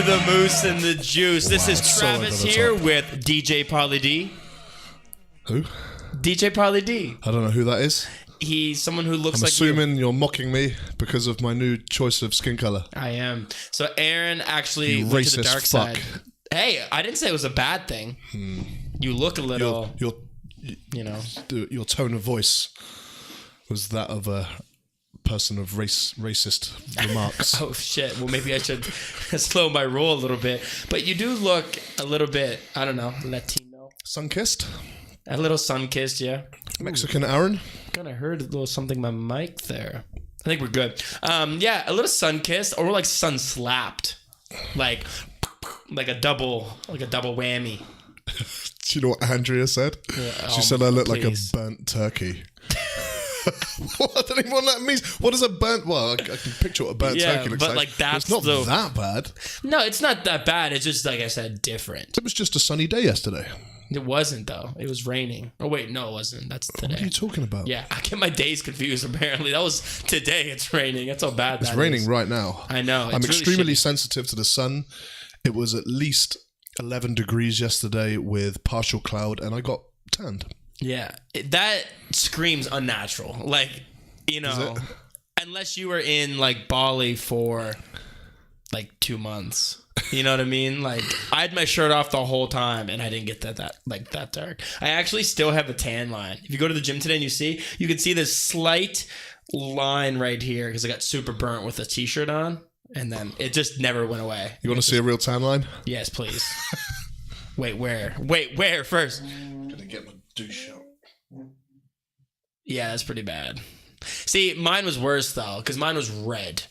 to the Moose and the Juice. This is so Travis over the here top. with DJ Pauly D. Who? DJ Pauly D. I don't know who that is. He's someone who looks I'm like you. assuming you're mocking me because of my new choice of skin color. I am. So Aaron actually You went to the racist dark fuck. side. Hey, I didn't say it was a bad thing. You look a little, you know. Your tone of voice was that of a person of racist remarks. Oh shit. Well, maybe I should slow my roll a little bit. But you do look a little bit, I don't know, Latino. Sun-kissed? A little sun-kissed, yeah. Mexican Aaron? Kind of heard a little something in my mic there. I think we're good. Yeah, a little sun-kissed or like sun-slapped. Like a double whammy. Do you know what Andrea said? Yeah, She said I look like a please. burnt turkey. What? I don't even know what that means. What is a burnt? Well, I can picture what a burnt turkey looks but like. like that's It's not the that bad. No, it's not that bad. It's just like I said, different. It was just a sunny day yesterday. It wasn't though. It was raining. Oh wait, no, it wasn't. That's today. What are you talking about? Yeah, I get my days confused. Apparently, that was today. It's raining. That's how bad It's raining right now. I know. I'm it's really extremely shitty. sensitive to the sun. It was at least 11 degrees yesterday with partial cloud, and I got tanned. Yeah, that screams unnatural. Like, you know, unless you were in like Bali for like 2 months. You know what I mean? Like, I had my shirt off the whole time, and I didn't get that dark. I actually still have a tan line. If you go to the gym today and you can see this slight line right here because I got super burnt with a t-shirt on, and then it just never went away. You want to see a real tan line? Yes, please. Wait, where? Wait, where first? I'm going to get my douche out. Yeah, that's pretty bad. See, mine was worse, though, because mine was red.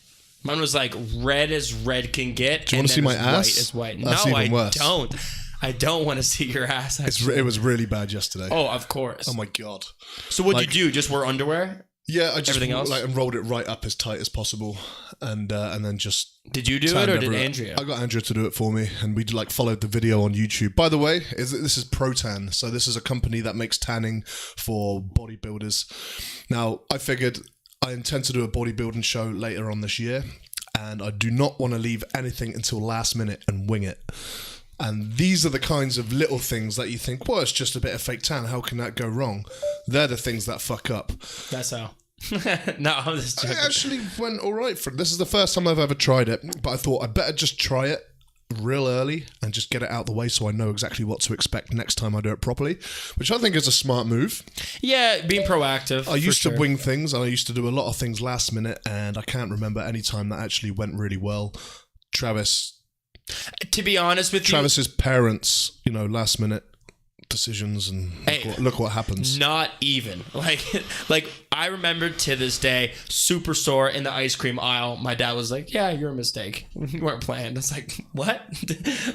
Mine was like red as red can get. Do you want to see my ass? White as white. That's no, even worse. Don't. I don't want to see your ass. It was really bad yesterday. Oh, of course. Oh my God. So what'd you do? Just wear underwear? Yeah, I just Everything else? like rolled it right up as tight as possible, and then just. Did you do it or did Andrea? I got Andrea to do it for me, and we like followed the video on YouTube. By the way, this is Protan, so this is a company that makes tanning for bodybuilders. Now, I figured I intend to do a bodybuilding show later on this year, and I do not want to leave anything until last minute and wing it. And these are the kinds of little things that you think, well, it's just a bit of fake tan. How can that go wrong? They're the things that fuck up. That's how. No, I'm just joking. I actually went all right for it. This is the first time I've ever tried it, but I thought I'd better just try it real early and just get it out of the way so I know exactly what to expect next time I do it properly, which I think is a smart move. Yeah, being proactive. I used to wing things, and I used to do a lot of things last minute, and I can't remember any time that actually went really well. To be honest with Travis's parents, last minute decisions, and look what happens. Not even. Like I remember to this day, super sore in the ice cream aisle. My dad was like, "Yeah, you're a mistake. You weren't planned." It's like, what?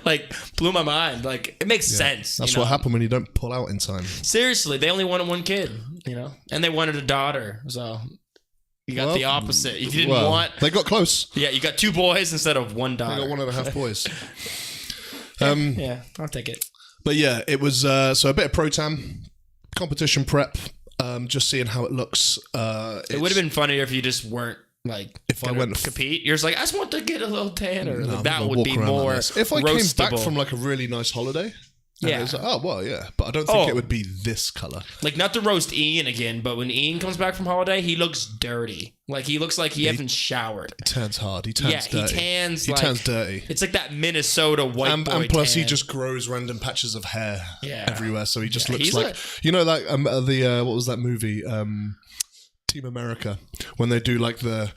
Like, blew my mind. Like, it makes sense. That's what happened when you don't pull out in time. Seriously, they only wanted one kid, and they wanted a daughter. So you got the opposite. If you didn't want, they got close. Yeah, you got 2 boys instead of 1 daughter. They got 1.5 boys. Yeah, I'll take it. But yeah, it was so a bit of Protan, competition prep, just seeing how it looks. It would have been funnier if you just weren't like if I went to compete. You're just like, I just want to get a little tanner. No, that would be more. If I came back from like a really nice holiday. Yeah. It's like, oh, well, yeah. But I don't think it would be this color. Like, not to roast Ian again, but when Ian comes back from holiday, he looks dirty. Like, he looks like he hasn't showered. He tans hard. He tans dirty. He tans dirty. It's like that Minnesota white boy and plus, tan. he just grows random patches of hair everywhere. So he just looks like... what was that movie? Team America, when they do like the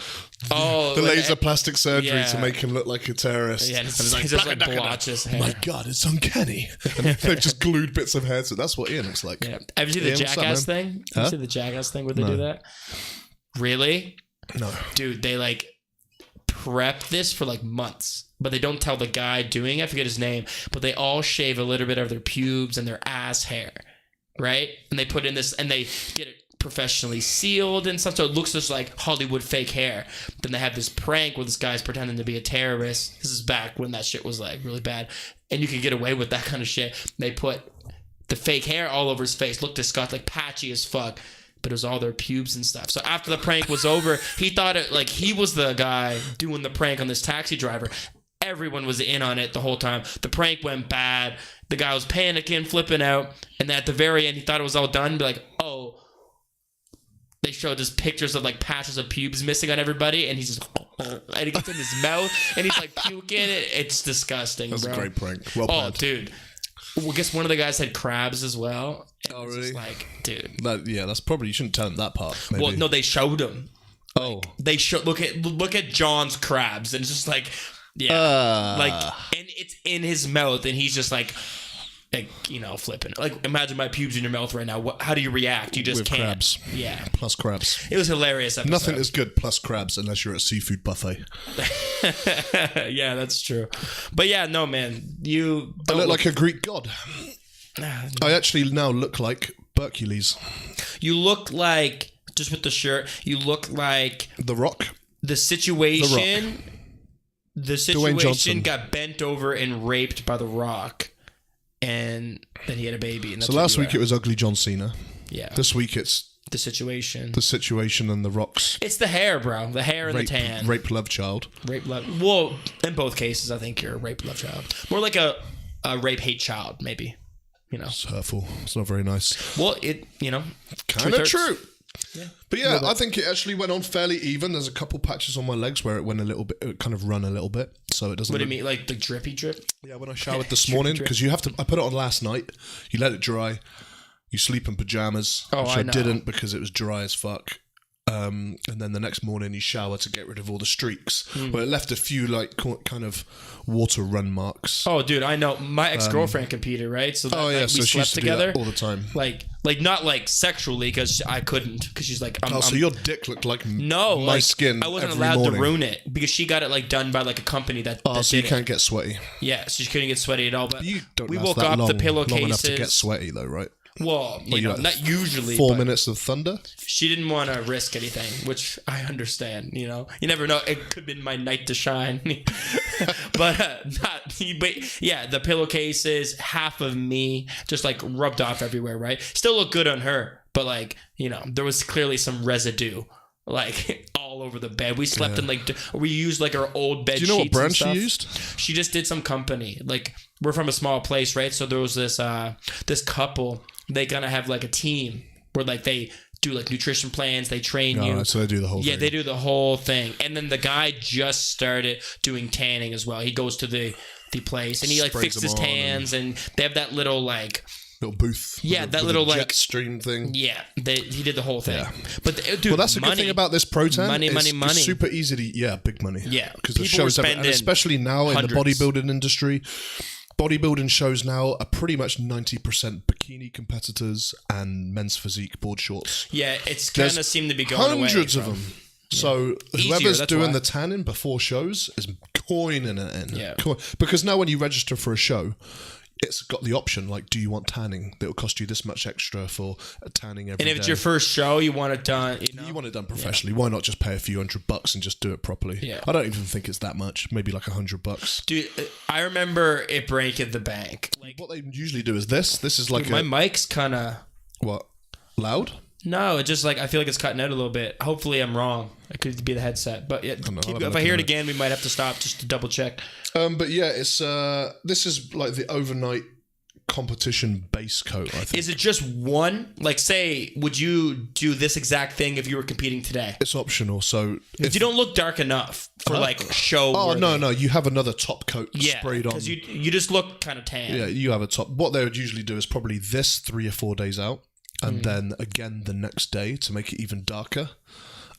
laser plastic surgery to make him look like a terrorist. Yeah, and he's just like blotches hair. Oh my God, it's uncanny. And they've just glued bits of hair to it. That's what Ian looks like. Yeah. Have you seen the Jackass thing? Have you seen the Jackass thing where they do that? Really? No. Dude, they like prep this for like months, but they don't tell the guy doing it. I forget his name, but they all shave a little bit of their pubes and their ass hair, right? And they put in this, and they get it professionally sealed and stuff, so it looks just like Hollywood fake hair. Then they have this prank where this guy's pretending to be a terrorist. This is back when that shit was like really bad, and you could get away with that kind of shit. They put the fake hair all over his face, looked disgusting, like patchy as fuck, but it was all their pubes and stuff. So after the prank was over, he thought it like he was the guy doing the prank on this taxi driver. Everyone was in on it the whole time. The prank went bad. The guy was panicking, flipping out. And then at the very end, he thought it was all done. Be like, oh. They showed just pictures of like patches of pubes missing on everybody, and he's just and he gets in his mouth, and he's like puking. It's disgusting. That's bro. a great prank. Well planned. Dude. Well, I guess one of the guys had crabs as well. Oh, really? Just like, dude. That's probably, you shouldn't tell him that part. Maybe. Well, no, they showed him. Oh, They show look at John's crabs, and it's just like, and it's in his mouth, and he's just like flipping. Like, imagine my pubes in your mouth right now. How do you react? You just with can't. crabs. Yeah, plus crabs. it was a hilarious episode. Nothing is good plus crabs unless you're at a seafood buffet. Yeah, that's true. But yeah, no, man, you I look like a Greek god. I actually now look like Hercules. You look like, just with the shirt, you look like The Rock. the situation. The situation Johnson. got bent over and raped by The Rock, and then he had a baby. And that's So last week it was Ugly John Cena. Yeah. This week it's The situation. The Situation and The Rock's It's the hair, bro. The hair and the tan. rape love child. Rape love. Well, in both cases, I think you're a rape love child. More like a rape hate child, maybe. It's hurtful. It's not very nice. Well, Kind of true. Yeah. But yeah, I think it actually went on fairly even. There's a couple patches on my legs where it went a little bit, it kind of run a little bit, so it doesn't. What do you mean, like the drippy drip? Yeah, when I showered this morning, because you have to. I put it on last night. You let it dry. You sleep in pajamas, which I didn't because it was dry as fuck. And then the next morning you shower to get rid of all the streaks. But it left a few like kind of water run marks. Oh, dude, I know. My ex-girlfriend competed, right? So that night so we she used slept to together do that all the time. Like not like sexually, because I couldn't, because she's like, so your dick looked like no, my skin. I wasn't every allowed morning. to ruin it because she got it like done by like a company that. Oh, that so you did can't it. get sweaty. Yeah, so she couldn't get sweaty at all. But You don't. we last woke that up long, the pillowcases. long enough to get sweaty though, right? Well, not usually. 4 minutes of thunder. She didn't want to risk anything, which I understand. You never know. It could have been my night to shine. but yeah, the pillowcases, half of me just like rubbed off everywhere. Right, still look good on her, but like there was clearly some residue. Like all over the bed. We slept in we used like our old bed sheets. Do you know what brand and stuff. she used? She just did some company. Like, we're from a small place, right? So there was this couple. They gonna have like a team where like they do like nutrition plans. They train you. Right, so they do the whole thing. Yeah, they do the whole thing. And then the guy just started doing tanning as well. He goes to the place and he like Sprays fixes them on tans and they have that little like. Little booth. Yeah, that with little jet like stream thing. Yeah, he did the whole thing. Yeah. But dude, well, that's the good thing about this Protan. Money. It's super easy to big money. Yeah, because the shows, and especially now hundreds. in the bodybuilding industry, bodybuilding shows now are pretty much 90% bikini competitors and men's physique board shorts. Yeah, it's kind of seemed to be going hundreds away of them. So Easier, whoever's doing why. the tanning before shows is coining it in. Yeah. Because now when you register for a show, it's got the option like, do you want tanning? That will cost you this much extra for tanning every day. And if it's your first show, you want it done. You want it done professionally. Why not just pay a few $100 and just do it properly? Yeah. I don't even think it's that much. Maybe like $100. Dude, I remember it breaking the bank. Like, what they usually do is this. This is like my mic's kind of what, loud? No, it just like I feel like it's cutting out a little bit. Hopefully, I'm wrong. It could be the headset, but yeah. If I hear it again, we might have to stop just to double check. But yeah, it's this is like the overnight competition base coat, I think. Is it just one? Like, say, would you do this exact thing if you were competing today? It's optional, so if you don't look dark enough for like show. Oh no, you have another top coat sprayed on. Because you just look kind of tan. Yeah, you have a top. What they would usually do is probably this 3 or 4 days out, and then again the next day to make it even darker.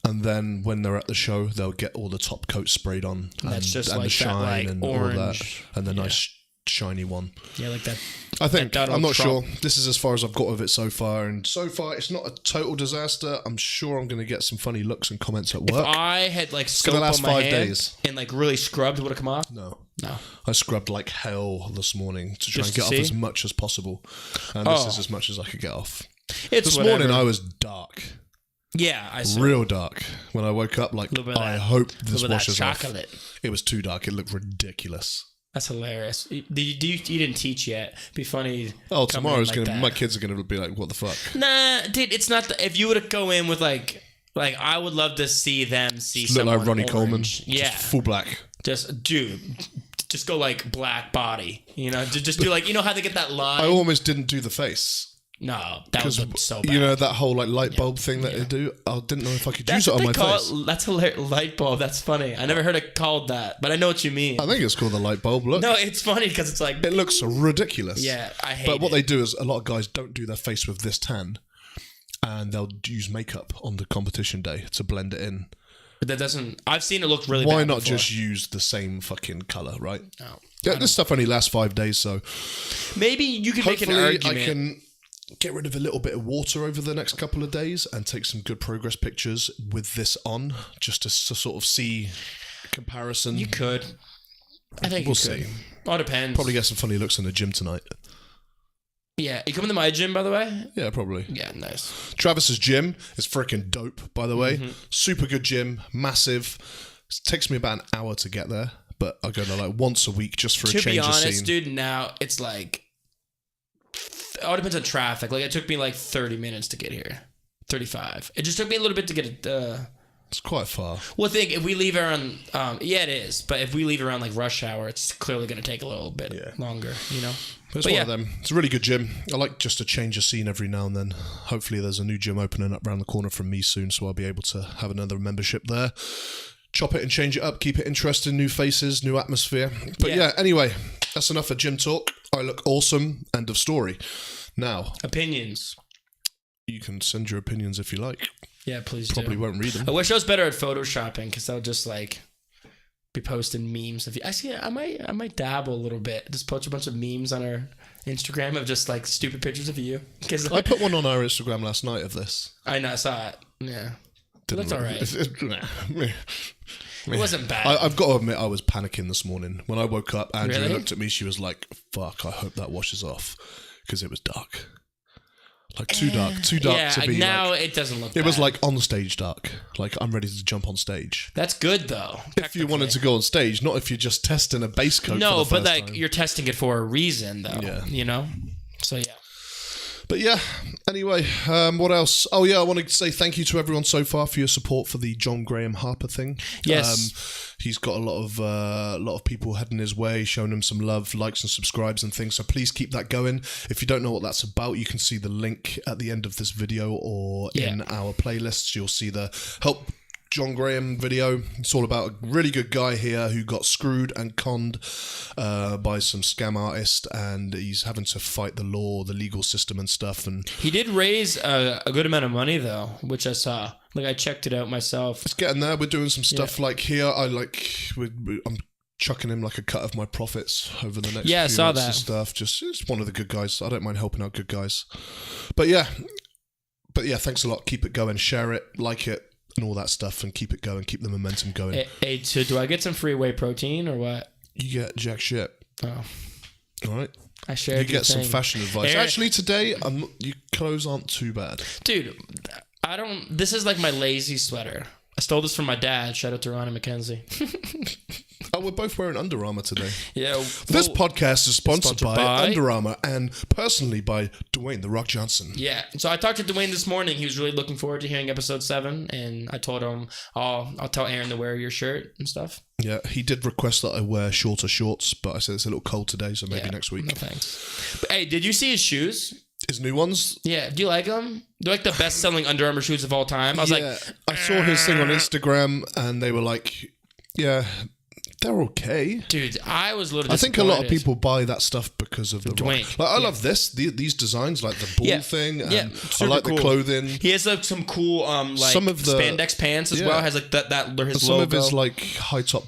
And then when they're at the show, they'll get all the top coat sprayed on, and that's just and like the shine that, like, and orange, all that, and the nice shiny one. Yeah, like that. I think that I'm not Trump. sure. This is as far as I've got of it so far, and so far it's not a total disaster. I'm sure I'm going to get some funny looks and comments at work. If I had like soap gonna last on my 5 hand days. and like really scrubbed, would it come off? No. No. I scrubbed like hell this morning to try Just and get to off see? as much as possible, and this is as much as I could get off. It's This whatever. morning I was dark. Yeah, I saw. Real dark. When I woke up, like, I hope this washes off. chocolate. It was too dark. It looked ridiculous. That's hilarious. You didn't teach yet. Be funny. Oh, tomorrow's like my kids are gonna be like, what the fuck? Nah, dude, it's not. If you were to go in with like I would love to see them see Just look someone like Ronnie orange. Coleman. Yeah, Just full black. just dude, just go like black body. You know, just do like, you know how they get that line. I almost didn't do the face. No, that would look so bad. You know that whole like light bulb thing that they do. I didn't know if I could use it on my face. That's a light bulb. That's funny. I never heard it called that, but I know what you mean. I think it's called the light bulb. Look, no, it's funny because it's like it looks ridiculous. Yeah, I hate. But what they do is a lot of guys don't do their face with this tan, and they'll use makeup on the competition day to blend it in. But that doesn't. I've seen it look really. Why bad not before. just use the same fucking color, right? No. Yeah, this stuff only lasts 5 days, so maybe you could make an argument. I can get rid of a little bit of water over the next couple of days and take some good progress pictures with this on, just to sort of see comparison. You could. I think we'll you could. see. All depends. Probably get some funny looks in the gym tonight. Yeah, you coming to my gym, by the way? Yeah, probably. Yeah, nice. Travis's gym is freaking dope, by the way. Super good gym, massive. It takes me about an hour to get there, but I go there like once a week just for a change of scene. To be honest, dude, now it's like, it all depends on traffic. Like, it took me like 30 minutes to get here. 35. It just took me a little bit to get it. It's quite far. Well, think if we leave around, yeah, it is. But if we leave around like rush hour, it's clearly going to take a little bit longer, you know? It's one of them. It's a really good gym. I like just to change a scene every now and then. Hopefully there's a new gym opening up around the corner from me soon, so I'll be able to have another membership there. Chop it and change it up, keep it interesting, new faces, new atmosphere. But yeah, anyway, that's enough for gym talk. I look awesome. End of story. Now, opinions. You can send your opinions if you like. Yeah, please Probably won't read them. I wish I was better at photoshopping because I would just like be posting memes. Actually, I might dabble a little bit. Just post a bunch of memes on our Instagram of just like stupid pictures of you. I put one on our Instagram last night of this. I know, I saw it. Yeah. That's all right. It wasn't bad. I've got to admit, I was panicking this morning. When I woke up, Andrea looked at me. She was like, fuck, I hope that washes off. Because it was dark. Like too dark to be now like, it doesn't look it was like on stage dark. Like I'm ready to jump on stage. That's good though. If you wanted to go on stage, not if you're just testing a bass coat. No, for the but first like time. You're testing it for a reason though. Yeah. You know? So yeah. But yeah, anyway, what else? Oh yeah, I want to say thank you to everyone so far for your support for the John Graham Harper thing. Yes. He's got a lot of people heading his way, showing him some love, likes and subscribes and things. So please keep that going. If you don't know what that's about, you can see the link at the end of this video or in our playlists. You'll see the Help John Graham video. It's all about a really good guy here who got screwed and conned by some scam artist, and he's having to fight the law, the legal system and stuff. And he did raise a good amount of money though, which I saw. Like I checked it out myself. It's getting there. We're doing some stuff like here. I'm chucking him like a cut of my profits over the next few I saw months that and stuff. Just one of the good guys. I don't mind helping out good guys. But yeah, thanks a lot. Keep it going. Share it, like it, and all that stuff, and keep it going. Keep the momentum going. Hey, so do I get some free whey protein or what? You get jack shit. Oh. All right. I shared. You get some fashion advice. Actually, today, your clothes aren't too bad. Dude, I don't... This is like my lazy sweater. I stole this from my dad. Shout out to Ronnie McKenzie. Oh, we're both wearing Under Armour today. Yeah. This podcast is sponsored by Under Armour and personally by Dwayne The Rock Johnson. Yeah. So I talked to Dwayne this morning. He was really looking forward to hearing episode 7. And I told him, I'll tell Aaron to wear your shirt and stuff. Yeah. He did request that I wear shorter shorts, but I said it's a little cold today, so maybe next week. No thanks. But, hey, did you see his shoes? His new ones? Yeah. Do you like them? They're like the best-selling Under Armour shoes of all time. I was like... I saw his thing on Instagram, and they were like, yeah... They're okay. Dude, I was a little disappointed. I think a lot of people buy that stuff because of the Dwayne. Rock. Like, I love these designs, like the bull thing. And I like cool. the clothing. He has like some cool some of the spandex pants as well. Has like that his some logo. of his like high top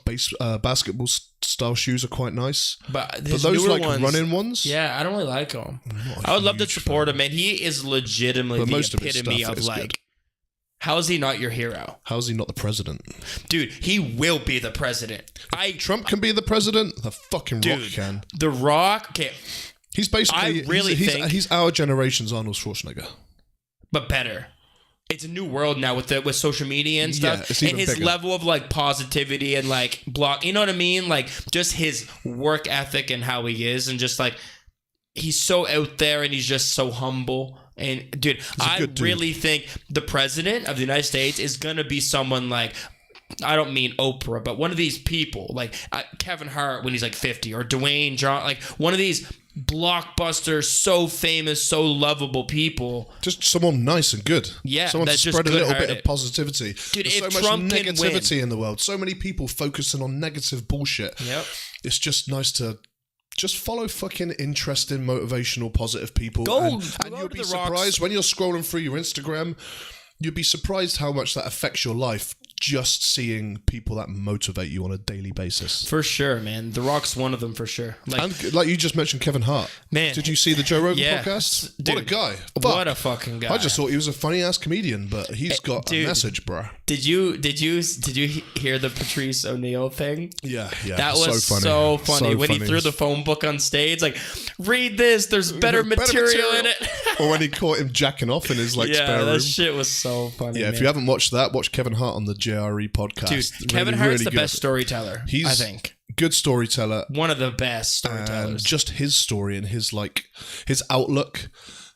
basketball style shoes are quite nice. But those like running ones, yeah, I don't really like them. I would love to support him, man. He is legitimately the epitome of like. Good. How is he not your hero? How is he not the president? Dude, he will be the president. Trump can be the president. The fucking Rock can. The Rock, okay. He's basically. He's our generation's Arnold Schwarzenegger, but better. It's a new world now with social media and stuff, and his bigger. Level of like positivity and like block. You know what I mean? Like just his work ethic and how he is, and just like he's so out there and he's just so humble. And dude, I really think the president of the United States is gonna be someone like I don't mean Oprah, but one of these people, like Kevin Hart when he's like 50, or Dwayne Johnson, like one of these blockbuster, so famous, so lovable people. Just someone nice and good. Yeah, someone to spread a little bit of positivity. Dude, There's if so Trump much can negativity win. in the world. So many people focusing on negative bullshit. Yep. It's just nice to just follow fucking interesting, motivational, positive people. Go and to you'll be the surprised rocks. when you're scrolling through your Instagram. You'd be surprised how much that affects your life, just seeing people that motivate you on a daily basis. For sure, man. The Rock's one of them for sure. And like you just mentioned, Kevin Hart. Man. Did you see the Joe Rogan Yeah. podcast? Dude, what a guy. What a fucking guy. I just thought he was a funny ass comedian, but he's got a message, bruh. Did you hear the Patrice O'Neill thing? Yeah. That was so funny. When he threw the phone book on stage, like, read this, there's better material in it. Or when he caught him jacking off in his spare room. Yeah, that shit was so funny. Yeah, man. if you haven't watched that, watch Kevin Hart on the JRE podcast. Dude, Kevin Hart's the best storyteller, He's I think. Good storyteller. One of the best storytellers. And just his story and his outlook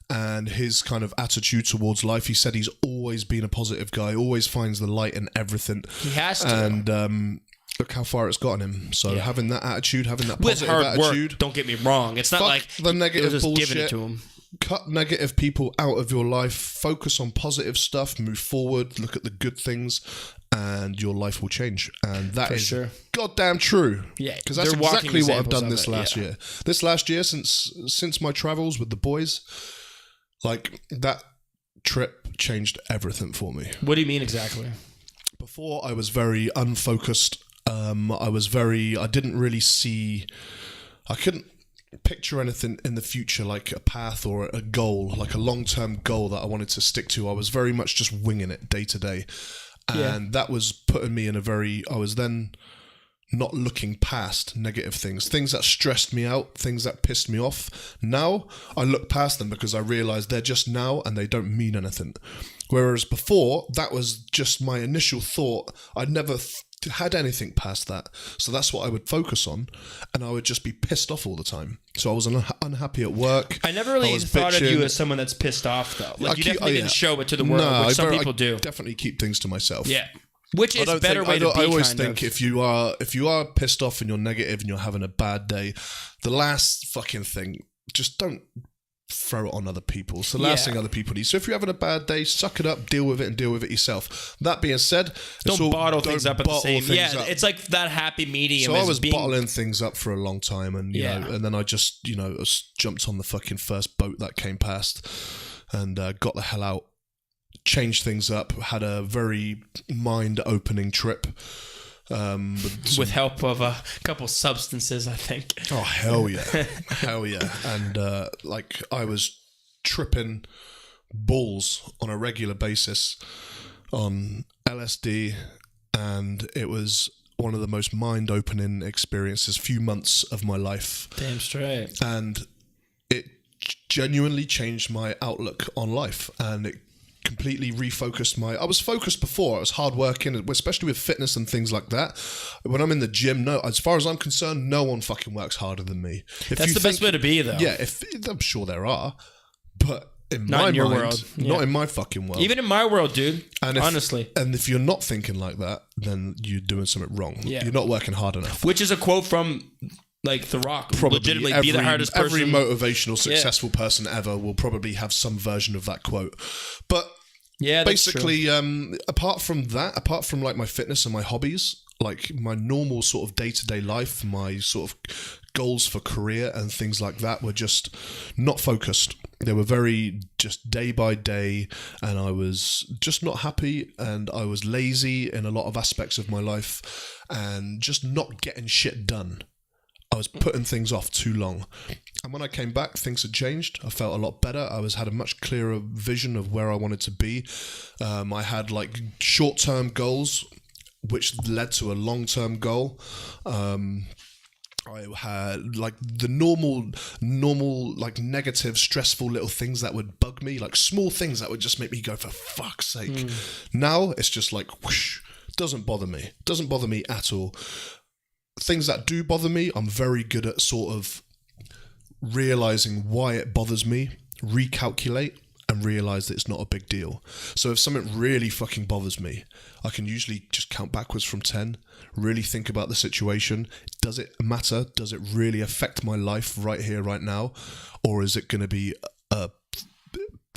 and his kind of attitude towards life. He said he's always been a positive guy, always finds the light in everything. He has to. And look how far it's gotten him. So having that attitude, having that with positive hard attitude. work, don't get me wrong. It's not like the negative just bullshit. giving it to him. Cut negative people out of your life. Focus on positive stuff. Move forward. Look at the good things, and your life will change. And that is goddamn true. Yeah, because that's exactly what I've done this last year. This last year, since my travels with the boys, like that trip changed everything for me. What do you mean exactly? Before, I was very unfocused. I didn't really see. I couldn't picture anything in the future, like a path or a goal, like a long-term goal that I wanted to stick to. I was very much just winging it day to day. And that was putting me in I was then not looking past negative things that stressed me out, things that pissed me off. Now I look past them because I realize they're just now and they don't mean anything. Whereas before, that was just my initial thought. I'd never had anything past that. So that's what I would focus on, and I would just be pissed off all the time. So I was unhappy at work. I never really thought of you as someone that's pissed off, though. Like, you definitely didn't show it to the world, which some people do. Definitely keep things to myself. Yeah. Which is a better way to be. I always think if you are pissed off and you're negative and you're having a bad day, the last fucking thing, just don't throw it on other people. It's the last thing other people need. So if you're having a bad day, suck it up, deal with it, and deal with it yourself. That being said, don't bottle things up at the same. Yeah, it's like that happy medium. So I was bottling things up for a long time, and you know, and then I just jumped on the fucking first boat that came past, and got the hell out. Changed things up. Had a very mind-opening trip. With help of a couple substances, I think. Oh, hell yeah. Hell yeah. And like I was tripping balls on a regular basis on LSD, and it was one of the most mind-opening experiences, few months of my life. Damn straight. And it genuinely changed my outlook on life, and it completely refocused I was focused before. I was hardworking, especially with fitness and things like that. When I'm in the gym, as far as I'm concerned, no one fucking works harder than me. That's the best way to be, though. Yeah, I'm sure there are, but not in your world. Not in my fucking world. Even in my world, dude. Honestly. And if you're not thinking like that, then you're doing something wrong. Yeah. You're not working hard enough. Which is a quote from like The Rock. Probably legitimately be the hardest person. Every motivational, successful person ever will probably have some version of that quote. But yeah, basically, apart from like my fitness and my hobbies, like my normal sort of day-to-day life, my sort of goals for career and things like that were just not focused. They were very just day by day, and I was just not happy, and I was lazy in a lot of aspects of my life, and just not getting shit done. I was putting things off too long. And when I came back, things had changed. I felt a lot better. I had a much clearer vision of where I wanted to be. I had like short-term goals, which led to a long-term goal. I had like the normal, like negative, stressful little things that would bug me, like small things that would just make me go, for fuck's sake. Now it's just like, whoosh, doesn't bother me. Doesn't bother me at all. Things that do bother me, I'm very good at sort of realizing why it bothers me, recalculate, and realize that it's not a big deal. So if something really fucking bothers me, I can usually just count backwards from 10, really think about the situation. Does it matter? Does it really affect my life right here, right now? Or is it going to be a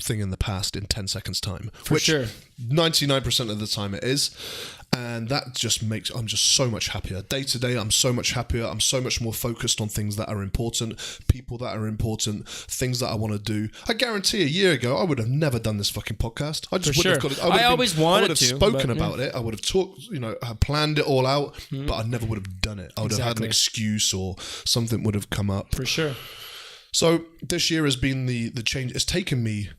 thing in the past in 10 seconds time? Which sure. 99% of the time it is. And that just makes, I'm just so much happier. Day to day, I'm so much happier. I'm so much more focused on things that are important, people that are important, things that I want to do. I guarantee a year ago, I would have never done this fucking podcast. I just wouldn't have got it. I would have spoken about it. I would have talked, I planned it all out, but I never would have done it. I would have had an excuse or something would have come up. For sure. So this year has been the change. It's taken me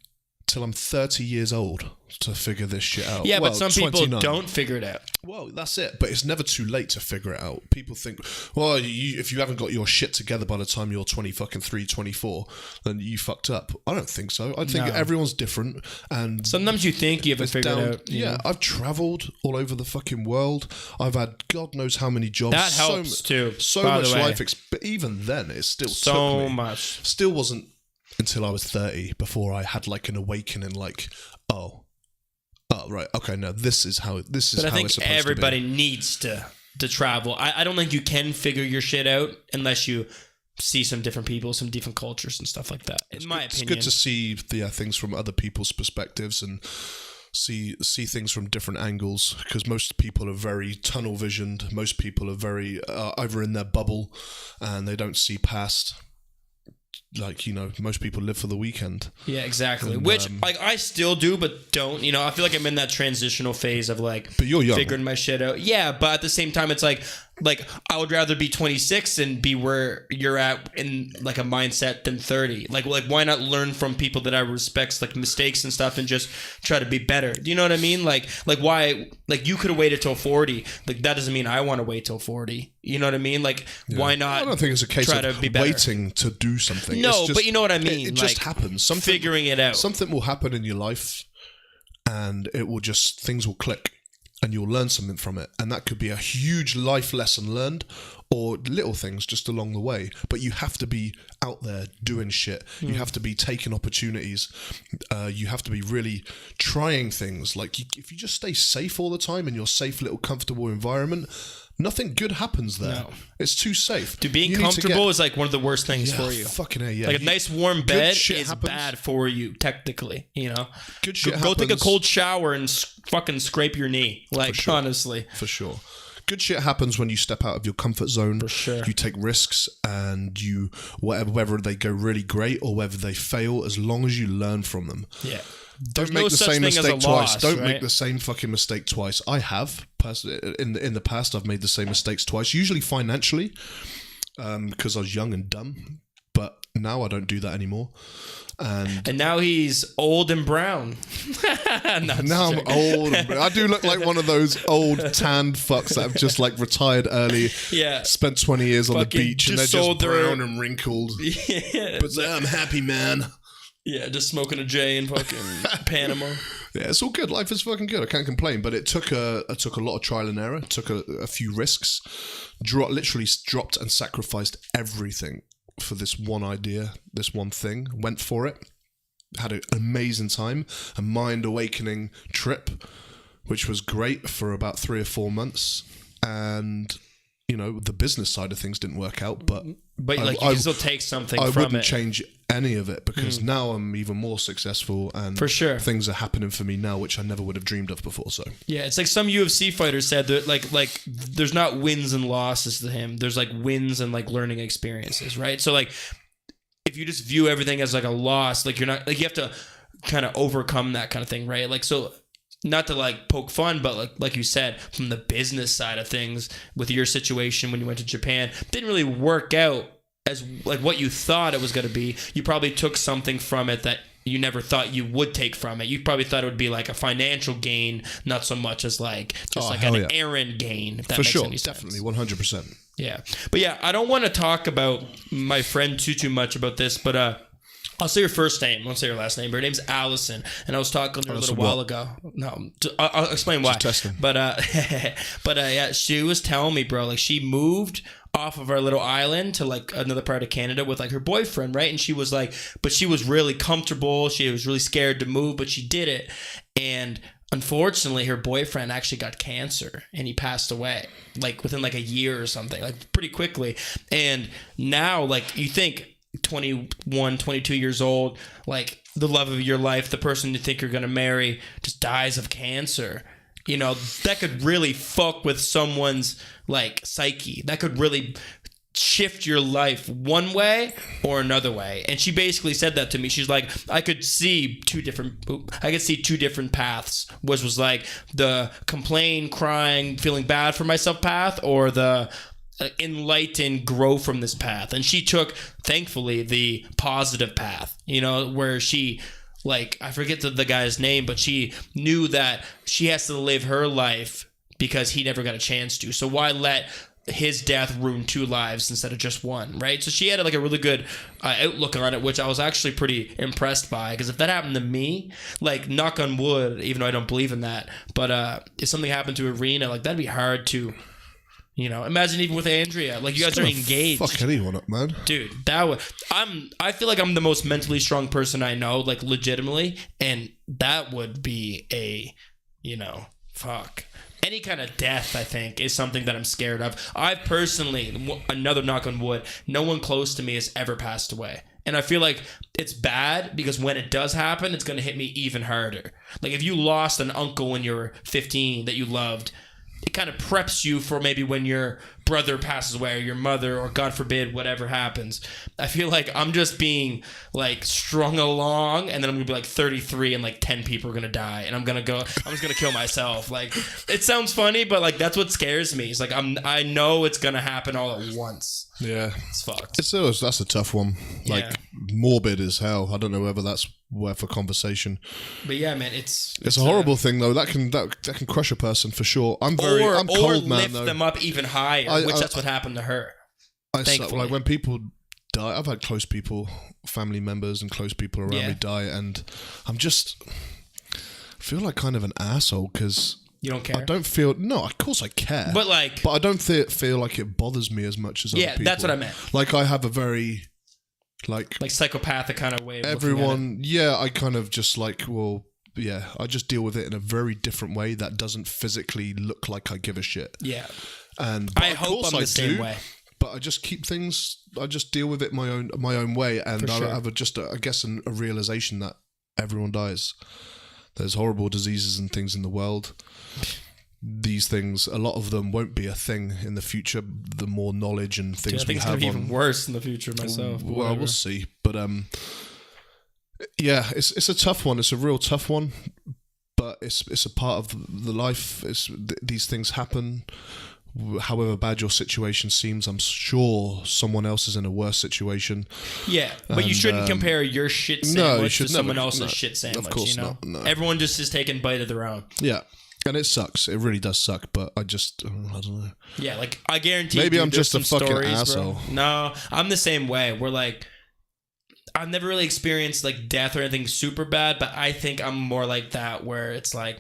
till I'm 30 years old to figure this shit out. Yeah, but some people don't figure it out. Well, that's it. But it's never too late to figure it out. People think, well, if you haven't got your shit together by the time you're 23, 24, then you fucked up. I don't think so. I think everyone's different. And sometimes you think you haven't figured it out. Yeah, I've traveled all over the fucking world. I've had God knows how many jobs. That helps too. So much life. But even then, it still so took me. much. Still wasn't until I was 30 before I had like an awakening, like, oh right, okay, no, this is how it's supposed to be. But I think everybody needs to travel. I don't think you can figure your shit out unless you see some different people, some different cultures and stuff like that. In my opinion, it's good to see things from other people's perspectives and see things from different angles, because most people are very tunnel visioned. Most people are very either in their bubble and they don't see past. Like, most people live for the weekend. Yeah, exactly. And, which, I still do, but don't. I feel like I'm in that transitional phase of, like, but you're young. Figuring my shit out. Yeah, but at the same time, it's like I would rather be 26 and be where you're at in, like, a mindset than 30. Like, why not learn from people that I respect, like, mistakes and stuff, and just try to be better? Do you know what I mean? Like why, like, you could have waited till 40. Like, that doesn't mean I want to wait till 40. You know what I mean? Like, why not? I don't think it's a case of waiting to do something. No, but you know what I mean. It just happens. Figuring it out. Something will happen in your life, and things will click, and you'll learn something from it. And that could be a huge life lesson learned, or little things just along the way. But you have to be out there doing shit. You have to be taking opportunities. You have to be really trying things. Like, if you just stay safe all the time in your safe little comfortable environment, nothing good happens there. No. It's too safe. Dude, being comfortable is like one of the worst things for you. Fucking A, yeah. Like a nice warm bed is bad for you, technically. Good shit go take a cold shower and fucking scrape your knee. Like, for sure. Honestly. For sure. Good shit happens when you step out of your comfort zone. For sure. You take risks, and whether they go really great or whether they fail, as long as you learn from them. Yeah. Don't make the same mistake twice. Don't make the same fucking mistake twice. I have personally in the past. I've made the same mistakes twice. Usually financially, because I was young and dumb. But now I don't do that anymore. And now he's old and brown. Now I'm old. I do look like one of those old tanned fucks that have just like retired early. Yeah. Spent 20 years on the beach and they're just brown and wrinkled. Yeah. But I'm happy, man. Yeah, just smoking a J in fucking Panama. Yeah, it's all good. Life is fucking good. I can't complain. But it took a lot of trial and error. It took a few risks. Literally dropped and sacrificed everything for this one idea, this one thing. Went for it. Had an amazing time. A mind awakening trip, which was great for about 3 or 4 months. And the business side of things didn't work out, but you can still take something from it. I wouldn't change any of it, because now I'm even more successful, and for sure things are happening for me now which I never would have dreamed of before. So yeah, it's like some UFC fighters said that like there's not wins and losses to him. There's like wins and like learning experiences, right? So like if you just view everything as like a loss, like you're not like you have to kind of overcome that kind of thing, right? Like so. Not to like poke fun, but like you said, from the business side of things, with your situation when you went to Japan, didn't really work out as like what you thought it was going to be. You probably took something from it that you never thought you would take from it. You probably thought it would be like a financial gain, not so much as like just an errand gain. If that for makes sure, any sense. definitely, 100%. Yeah, but yeah, I don't want to talk about my friend too much about this, but I'll say her first name. I won't say her last name. Her name's Allison, and I was talking to her a little while ago. No, I'll explain why. Just testing. But yeah, she was telling me, bro, like she moved off of our little island to like another part of Canada with like her boyfriend, right? And she was like, but she was really comfortable. She was really scared to move, but she did it. And unfortunately, her boyfriend actually got cancer and he passed away like within like a year or something, like pretty quickly. And now, like, you think 21, 22 years old, like the love of your life, the person you think you're going to marry just dies of cancer. You know, that could really fuck with someone's like psyche. That could really shift your life one way or another way. And she basically said that to me. She's like, I could see two different paths, which was like the complain, crying, feeling bad for myself path, or the enlighten, grow from this path. And she took, thankfully, the positive path, you know, where she, like, I forget the guy's name, but she knew that she has to live her life because he never got a chance to. So why let his death ruin two lives instead of just one, right? So she had like a really good outlook on it, which I was actually pretty impressed by, because if that happened to me, like, knock on wood, even though I don't believe in that, but if something happened to Irina, like, that'd be hard to, you know, imagine even with Andrea, like, you guys are engaged. Fuck anyone up, man. Dude, I feel like I'm the most mentally strong person I know, like, legitimately, and that would be a, you know, fuck. Any kind of death, I think, is something that I'm scared of. I personally, another knock on wood, no one close to me has ever passed away. And I feel like it's bad because when it does happen, it's going to hit me even harder. Like, if you lost an uncle when you were 15 that you loved, it kind of preps you for maybe when your brother passes away, or your mother, or God forbid, whatever happens. I feel like I'm just being like strung along, and then I'm gonna be like 33 and like 10 people are gonna die, and I'm just gonna kill myself. Like, it sounds funny, but like, that's what scares me. It's like, I know it's gonna happen all at once. Yeah, it's fucked. That's a tough one. Like, morbid as hell. I don't know whether that's worth a conversation. But yeah, man, it's a horrible thing though. That can crush a person for sure. I'm cold, man. Lift them up even higher, which that's what happened to her. Like, when people die, I've had close people, family members, and close people around me die, and I feel like kind of an asshole because. You don't care? I don't feel... No, of course I care. But I don't feel like it bothers me as much as other people. Yeah, that's what I meant. Like, I have a very... Like psychopathic kind of way of everyone... Yeah, I kind of just like, well... Yeah, I just deal with it in a very different way that doesn't physically look like I give a shit. Yeah. And I hope I'm the same way. But I just keep things... I just deal with it my own way. And I have I guess a realization that everyone dies. There's horrible diseases and things in the world. These things, a lot of them won't be a thing in the future. The more knowledge and things we have, I think it's going to be even worse in the future myself. Well, we'll see. But yeah, it's a tough one. It's a real tough one. But it's a part of the life. These things happen. However bad your situation seems, I'm sure someone else is in a worse situation. Yeah, but you shouldn't compare your shit sandwich to someone else's shit sandwich. Of course, you know? No. Everyone just is taking a bite of their own. Yeah, and it sucks. It really does suck. But I don't know. Yeah, like, I guarantee. Maybe I'm just a fucking asshole. Bro. No, I'm the same way. We're like, I've never really experienced like death or anything super bad, but I think I'm more like that, where it's like,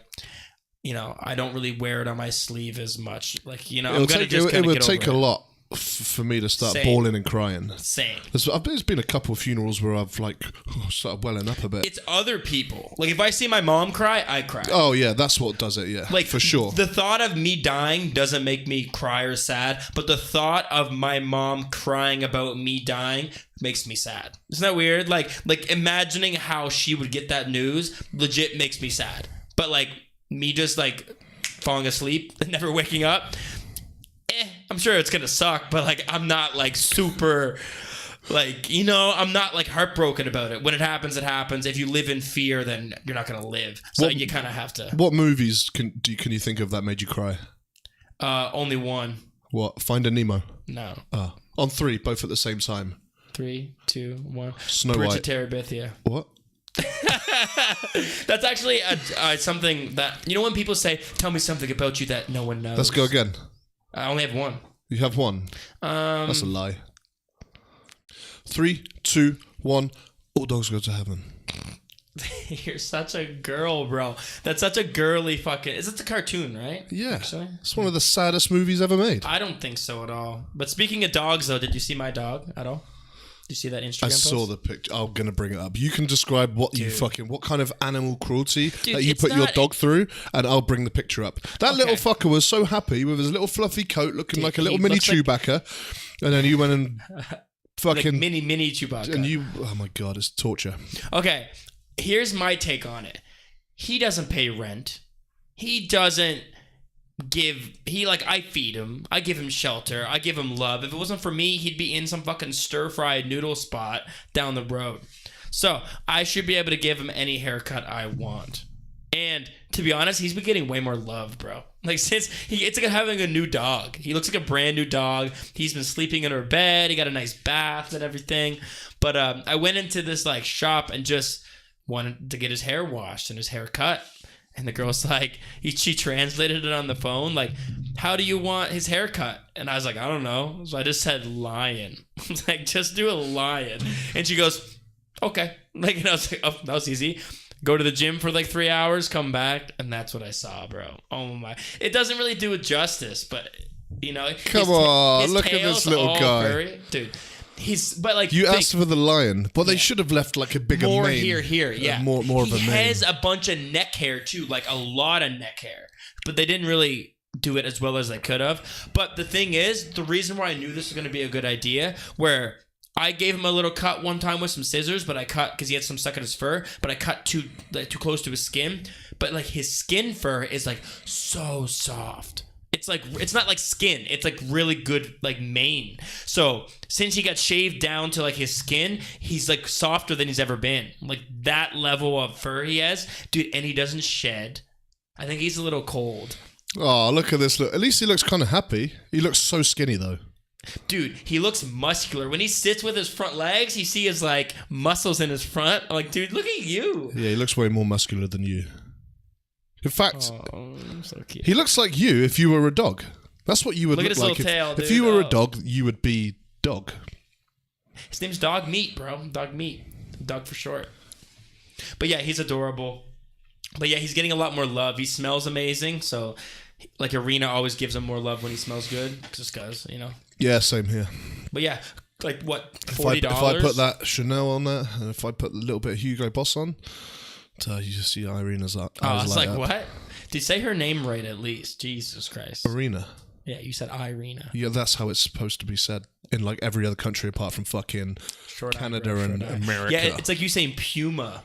you know, I don't really wear it on my sleeve as much. Like, you know, it would take a lot for me to start bawling and crying. Same. There's been a couple of funerals where I've like started welling up a bit. It's other people. Like, if I see my mom cry, I cry. Oh yeah, that's what does it. Yeah, like, for sure. The thought of me dying doesn't make me cry or sad, but the thought of my mom crying about me dying makes me sad. Isn't that weird? Like imagining how she would get that news legit makes me sad. But like, me just like falling asleep and never waking up, I'm sure it's gonna suck, but like, I'm not like super, like, you know, I'm not like heartbroken about it. When it happens, it happens. If you live in fear, then you're not gonna live. So you kind of have to. What movies can you think of that made you cry? Only one. What? Finding Nemo? No. On 3, both at the same time. 3, 2, 1. Snow Bridge White. of Terabithia. What? That's actually something that, you know, when people say, tell me something about you that no one knows. Let's go again. I only have one. You have one? That's a lie. 3, 2, 1. All dogs go to heaven. You're such a girl, bro. That's such a girly fucking... Is it a cartoon, right? Yeah. Actually? It's one of the saddest movies ever made. I don't think so at all. But speaking of dogs, though, did you see my dog at all? Did you see that Instagram I post? saw the picture. I'm going to bring it up. You can describe what what kind of animal cruelty that you it's put your not- dog through, and I'll bring the picture up. That little fucker was so happy with his little fluffy coat looking like a little he mini looks like- Chewbacca. And then you went and fucking... Like mini Chewbacca. and you... Oh my God, it's torture. Okay, here's my take on it. He doesn't pay rent. He doesn't I feed him. I give him shelter. I give him love. If it wasn't for me, he'd be in some fucking stir-fried noodle spot down the road. So I should be able to give him any haircut I want. And to be honest, he's been getting way more love, bro. Like since it's like having a new dog. He looks like a brand new dog. He's been sleeping in her bed. He got a nice bath and everything. But I went into this like shop and just wanted to get his hair washed and his hair cut. And the girl's like, she translated it on the phone, like, how do you want his hair cut? And I was like, I don't know. So I just said lion. I was like, just do a lion. And she goes, okay. Like, and I was like, oh, that was easy. Go to the gym for like 3 hours, come back, and that's what I saw, bro. Oh my. It doesn't really do it justice, but, you know. Come on, his look at this little guy. Dude. But like You asked for the lion, but they should have left like a bigger more mane. here, yeah. More of a mane. He has a bunch of neck hair too, like a lot of neck hair. But they didn't really do it as well as they could have. But the thing is, the reason why I knew this was going to be a good idea, where I gave him a little cut one time with some scissors, but I cut because he had some stuck in his fur, but I cut too close to his skin. But like his skin fur is like so soft. It's like, it's not like skin. It's like really good like mane. So since he got shaved down to like his skin, he's like softer than he's ever been. Like that level of fur he has, dude. And he doesn't shed. I think he's a little cold. Oh, look at this. Look, at least he looks kind of happy. He looks so skinny though. Dude, he looks muscular. When he sits with his front legs, you see his like muscles in his front. I'm like, dude, look at you. Yeah, he looks way more muscular than you. In fact, so cute. he looks like you if you were a dog. That's what you would Look look at his like. little tail, If dude. you were a Oh. dog, you would be dog. His name's Dog Meat, bro. Dog Meat. Dog for short. But yeah, he's adorable. But yeah, he's getting a lot more love. He smells amazing. So, like, Arena always gives him more love when he smells good. Just because, you know. Yeah, same here. But yeah, like, what, $40? $40? If I put that Chanel on there, and if I put a little bit of Hugo Boss on, you just see Irina's eyes I was like, up. what? Did you say her name right at least? Jesus Christ. Arena. Yeah, you said Irina. Yeah, that's how it's supposed to be said in like every other country apart from fucking Short Canada eye, and short eye. America. Yeah, it's like you saying Puma.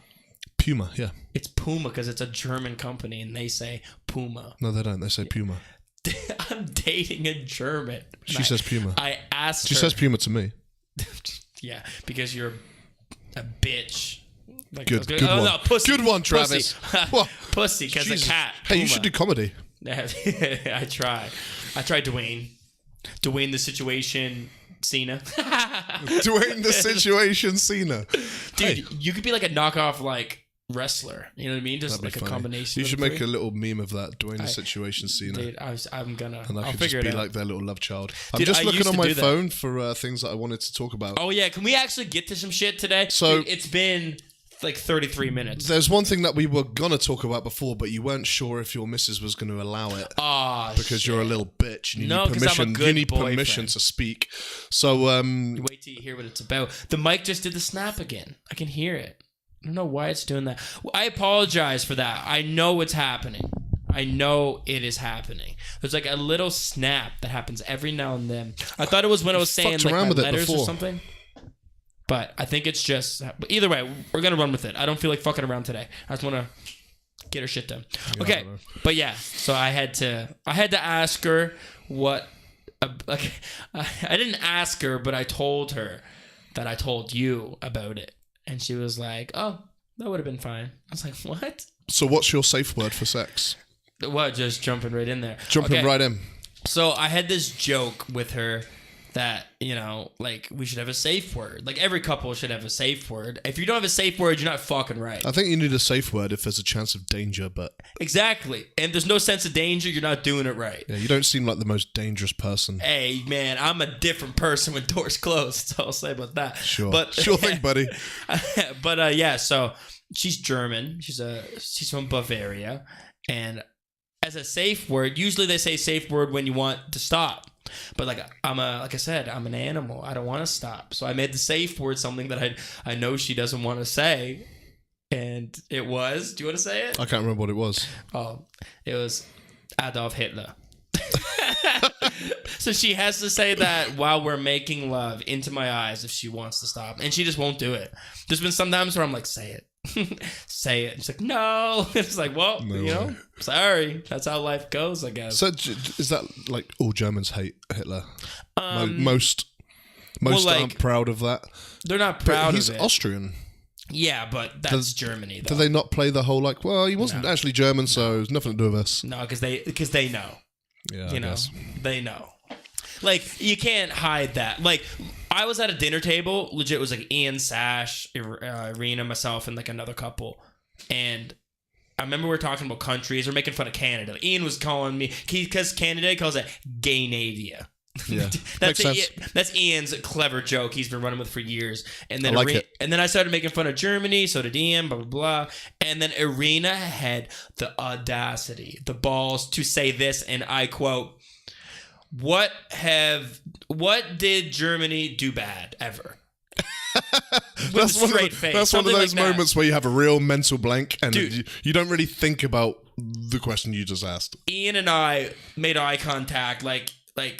Puma, yeah. It's Puma because it's a German company and they say Puma. No, they don't. They say Puma. I'm dating a German. She says Puma. I asked She her. says Puma to me. Yeah, because you're a bitch. Like, Good one. No, pussy. Good one, Travis. Pussy, What? pussy because a Jesus. cat. Hey, you Puma. should do comedy. I tried. I tried Dwayne. Dwayne the Situation Cena. Doing the situation, Cena. Dude, Hey. you could be like a knockoff like wrestler. You know what I mean? Just That'd be like a funny. combination. You of should the make three. a little meme of that, doing the situation, Cena. Dude, I'm gonna. And I I'll could figure just it be out. like their little love child. I'm Dude, just I looking used on to my do that. phone for things that I wanted to talk about. Oh yeah, can we actually get to some shit today? So- Dude, it's been like 33 minutes. There's one thing that we were going to talk about before, but you weren't sure if your missus was going to allow it. Ah, Because you're a little bitch and you No, need 'cause I'm a permission. good You need boyfriend. permission to speak. So Wait till you hear what it's about. The mic just did the snap again. I can hear it. I don't know why it's doing that. I apologize for that. I know it's happening. I know it is happening. There's like a little snap that happens every now and then. I thought it was when I was saying fucked like around my with it letters or before. something. But I think it's just. But either way, we're gonna run with it. I don't feel like fucking around today. I just want to get her shit done. Okay, bro. but yeah. So I had to ask her what. Like, I didn't ask her, but I told her that I told you about it, and she was like, "Oh, that would have been fine." I was like, "What? So what's your safe word for sex? What?" Just jumping right in there. Jumping Okay. right in. So I had this joke with her that, you know, like we should have a safe word. Like every couple should have a safe word. If you don't have a safe word, you're not fucking right. I think you need a safe word if there's a chance of danger, but... Exactly. And there's no sense of danger, you're not doing it right. Yeah, you don't seem like the most dangerous person. Hey, man, I'm a different person when doors close. That's all I'll say about that. Sure. But, sure thing, buddy. But yeah, so she's German. She's from Bavaria. And as a safe word, usually they say safe word when you want to stop. But like I said, I'm an animal. I don't want to stop. So I made the safe word something that I know she doesn't want to say. And it was, do you want to say it? I can't remember what it was. Oh, it was Adolf Hitler. So she has to say that while we're making love into my eyes if she wants to stop. And she just won't do it. There's been some times where I'm like, say it. Say it. And she's like, no. It's like, well, No you know, way. sorry. That's how life goes, I guess. So is that like all Germans hate Hitler? Most well, like, aren't proud of that. They're not proud He's of it. Austrian. Yeah, but that's Germany, though. Do they not play the whole like, well, he wasn't actually German, so it's nothing to do with us? No, because they know. Yeah, You know, they know. Like, you can't hide that. Like, I was at a dinner table. Legit, it was like Ian, Sash, Irina, myself, and like another couple. And I remember we were talking about countries. We're making fun of Canada. Ian was calling me, because Canada calls it Gaynavia. Yeah, That's makes sense. That's Ian's clever joke he's been running with for years. And then I like it. And then I started making fun of Germany. So did Ian. Blah blah blah. And then Irina had the audacity, the balls to say this, and I quote, "What did Germany do bad ever?" With a straight face. That's one of Something those like that. moments where you have a real mental blank and Dude. you don't really think about the question you just asked. Ian and I made eye contact, like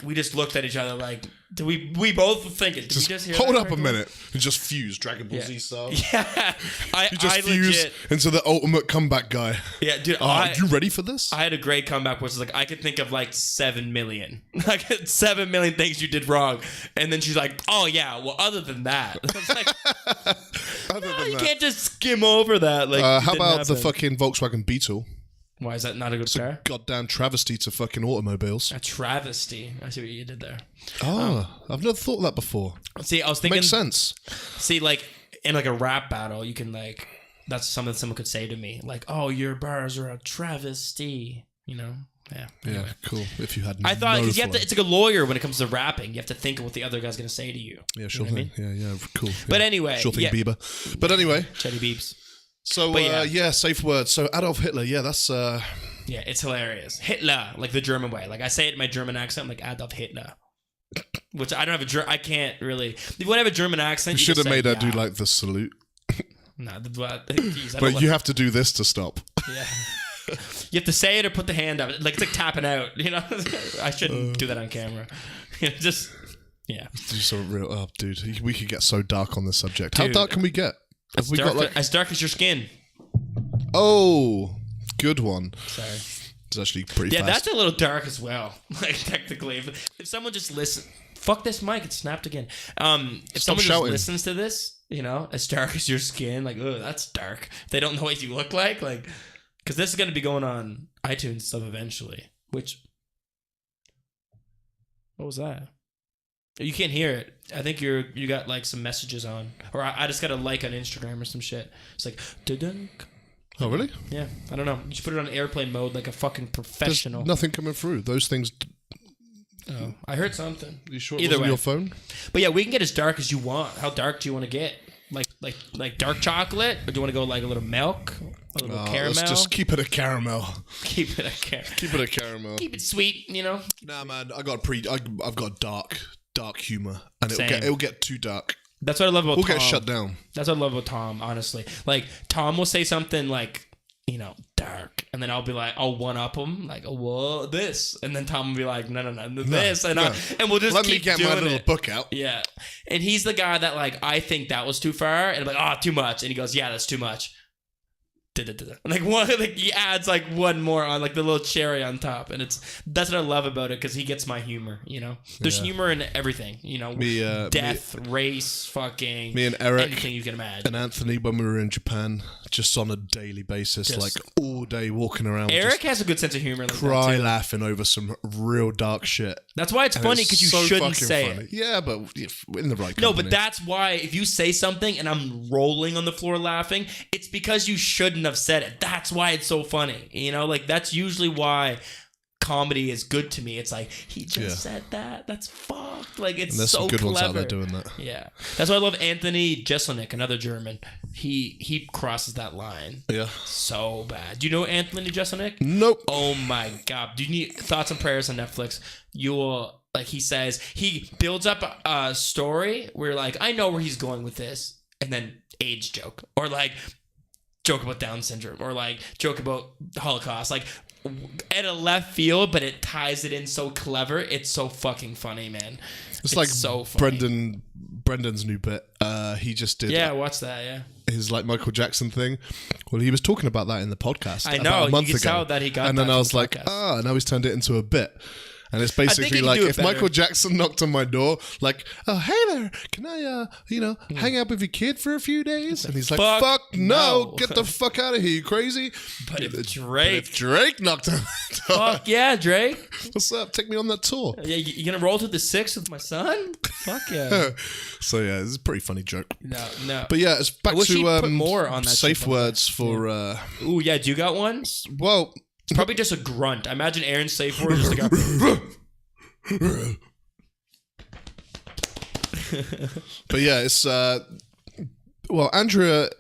we just looked at each other, like, did we both think it? Did we just hear Hold that up a correctly? minute and just fuse Dragon Ball Z style. Yeah, You just I fuse legit. into the ultimate comeback guy. Yeah, dude. Are you ready for this? I had a great comeback, which is like I could think of like 7 million, like 7 million things you did wrong, and then she's like, "Oh yeah, well, other than that," I was like, Other "No, than you that. can't just skim over that." Like, it How didn't about the happen. fucking Volkswagen Beetle? Why is that not a good car? Goddamn travesty to fucking automobiles. A travesty. I see what you did there. Oh, I've never thought of that before. See, I was thinking. Makes sense. See, like in like a rap battle, you can like that's something someone could say to me, like, "Oh, your bars are a travesty," you know? Yeah. Yeah, cool. If you had, I thought no because you have to. flow. It's like a lawyer when it comes to rapping. You have to think of what the other guy's gonna say to you. Yeah, sure You know thing. what Yeah, cool. But yeah. anyway, Sure thing, yeah. Bieber. But anyway, Chetty Beeps. so But yeah. safe word. So Adolf Hitler, yeah, that's Yeah, it's hilarious. Hitler, like the German way. Like I say it in my German accent, I'm like Adolf Hitler. Which I don't have I can't really. If you want to have a German accent, you you should have just say, made her do "Yeah." like the salute. No, geez, I don't But like- you have to do this to stop. Yeah. You have to say it or put the hand up. Like it's like tapping out, you know? I shouldn't do that on camera. Just yeah. Do some real dude. We could get so dark on this subject. How Dude, dark can we get? Have we got like as dark as your skin. good one. Sorry. It's actually pretty Yeah, fast. that's a little dark as well. Like technically, if someone just listen, fuck this mic, it snapped again. If someone shouting. just listens to this, you know, as dark as your skin, like, oh, that's dark. If they don't know what you look like, because this is gonna be going on iTunes stuff eventually. Which, what was that? You can't hear it. I think you got like some messages on, or I just got a like on Instagram or some shit. It's like, dunk. Oh really? Yeah, I don't know. You should put it on airplane mode like a fucking There's professional. nothing coming through. Those things. Oh, I heard something. You sure it Either wasn't way. your phone? But yeah, we can get as dark as you want. How dark do you want to get? Like dark chocolate, or do you want to go like a little milk, a little caramel? Let's just keep it a caramel. Keep it a caramel. Keep it a caramel. Keep it sweet, you know. Nah, man. I've got dark humor, and Same. it'll get too dark. That's what I love about We'll Tom. get shut down. That's what I love about Tom. Honestly, like Tom will say something like, you know, dark, and then I'll be like, I'll one up him, like, oh, whoa, this, and then Tom will be like, no, this, and we'll just Let keep me get doing my little it. book out. Yeah, and he's the guy that like I think that was too far, and I'm like, oh, too much, and he goes, yeah, that's too much. like one, like he adds like one more on, like the little cherry on top, and that's what I love about it, because he gets my humor. There's humor in everything. Death, race, fucking me and Eric, anything you can imagine. and Anthony, when we were in Japan, just on a daily basis, like all day walking around. Eric has a good sense of humor. Like cry laughing over some real dark shit. That's why it's funny, because you shouldn't say it. Yeah, but in the right company. No, but that's why if you say something and I'm rolling on the floor laughing, it's because you shouldn't have said it. That's why it's so funny. Like that's usually why comedy is good to me. It's like, he just said that. That's fucked. Like, it's so some good clever. ones out there doing that. Yeah. That's why I love Anthony Jeselnik, another German. He crosses that line. Yeah. So bad. Do you know Anthony Jeselnik? Nope. Oh my God. Do you need Thoughts and Prayers on Netflix? You will, like, he says, he builds up a story where, like, I know where he's going with this, and then AIDS joke, or like joke about Down syndrome, or like joke about the Holocaust, like at a left field, but it ties it in so clever. It's so fucking funny, man. It's like so funny. Brendan's new bit. He just did. Yeah, watch that. Yeah, his like Michael Jackson thing. Well, he was talking about that in the podcast. I know. About a month you can ago. tell that he got. And that then I was like, podcast. now he's turned it into a bit. And it's basically like, if Michael Jackson knocked on my door, like, oh, hey there, can I, hang out with your kid for a few days? And he's like, fuck no, get the fuck out of here, you crazy. But if Drake knocked on my door. Fuck yeah, Drake. What's up? Take me on that tour. Yeah, you gonna roll to the 6 with my son? Fuck yeah. So yeah, it's a pretty funny joke. No. But yeah, it's back to put more on that safe words for... Ooh, yeah, do you got one? Well... It's probably just a grunt. I imagine Aaron's safe word is just like a... But yeah, it's... well, Andrea,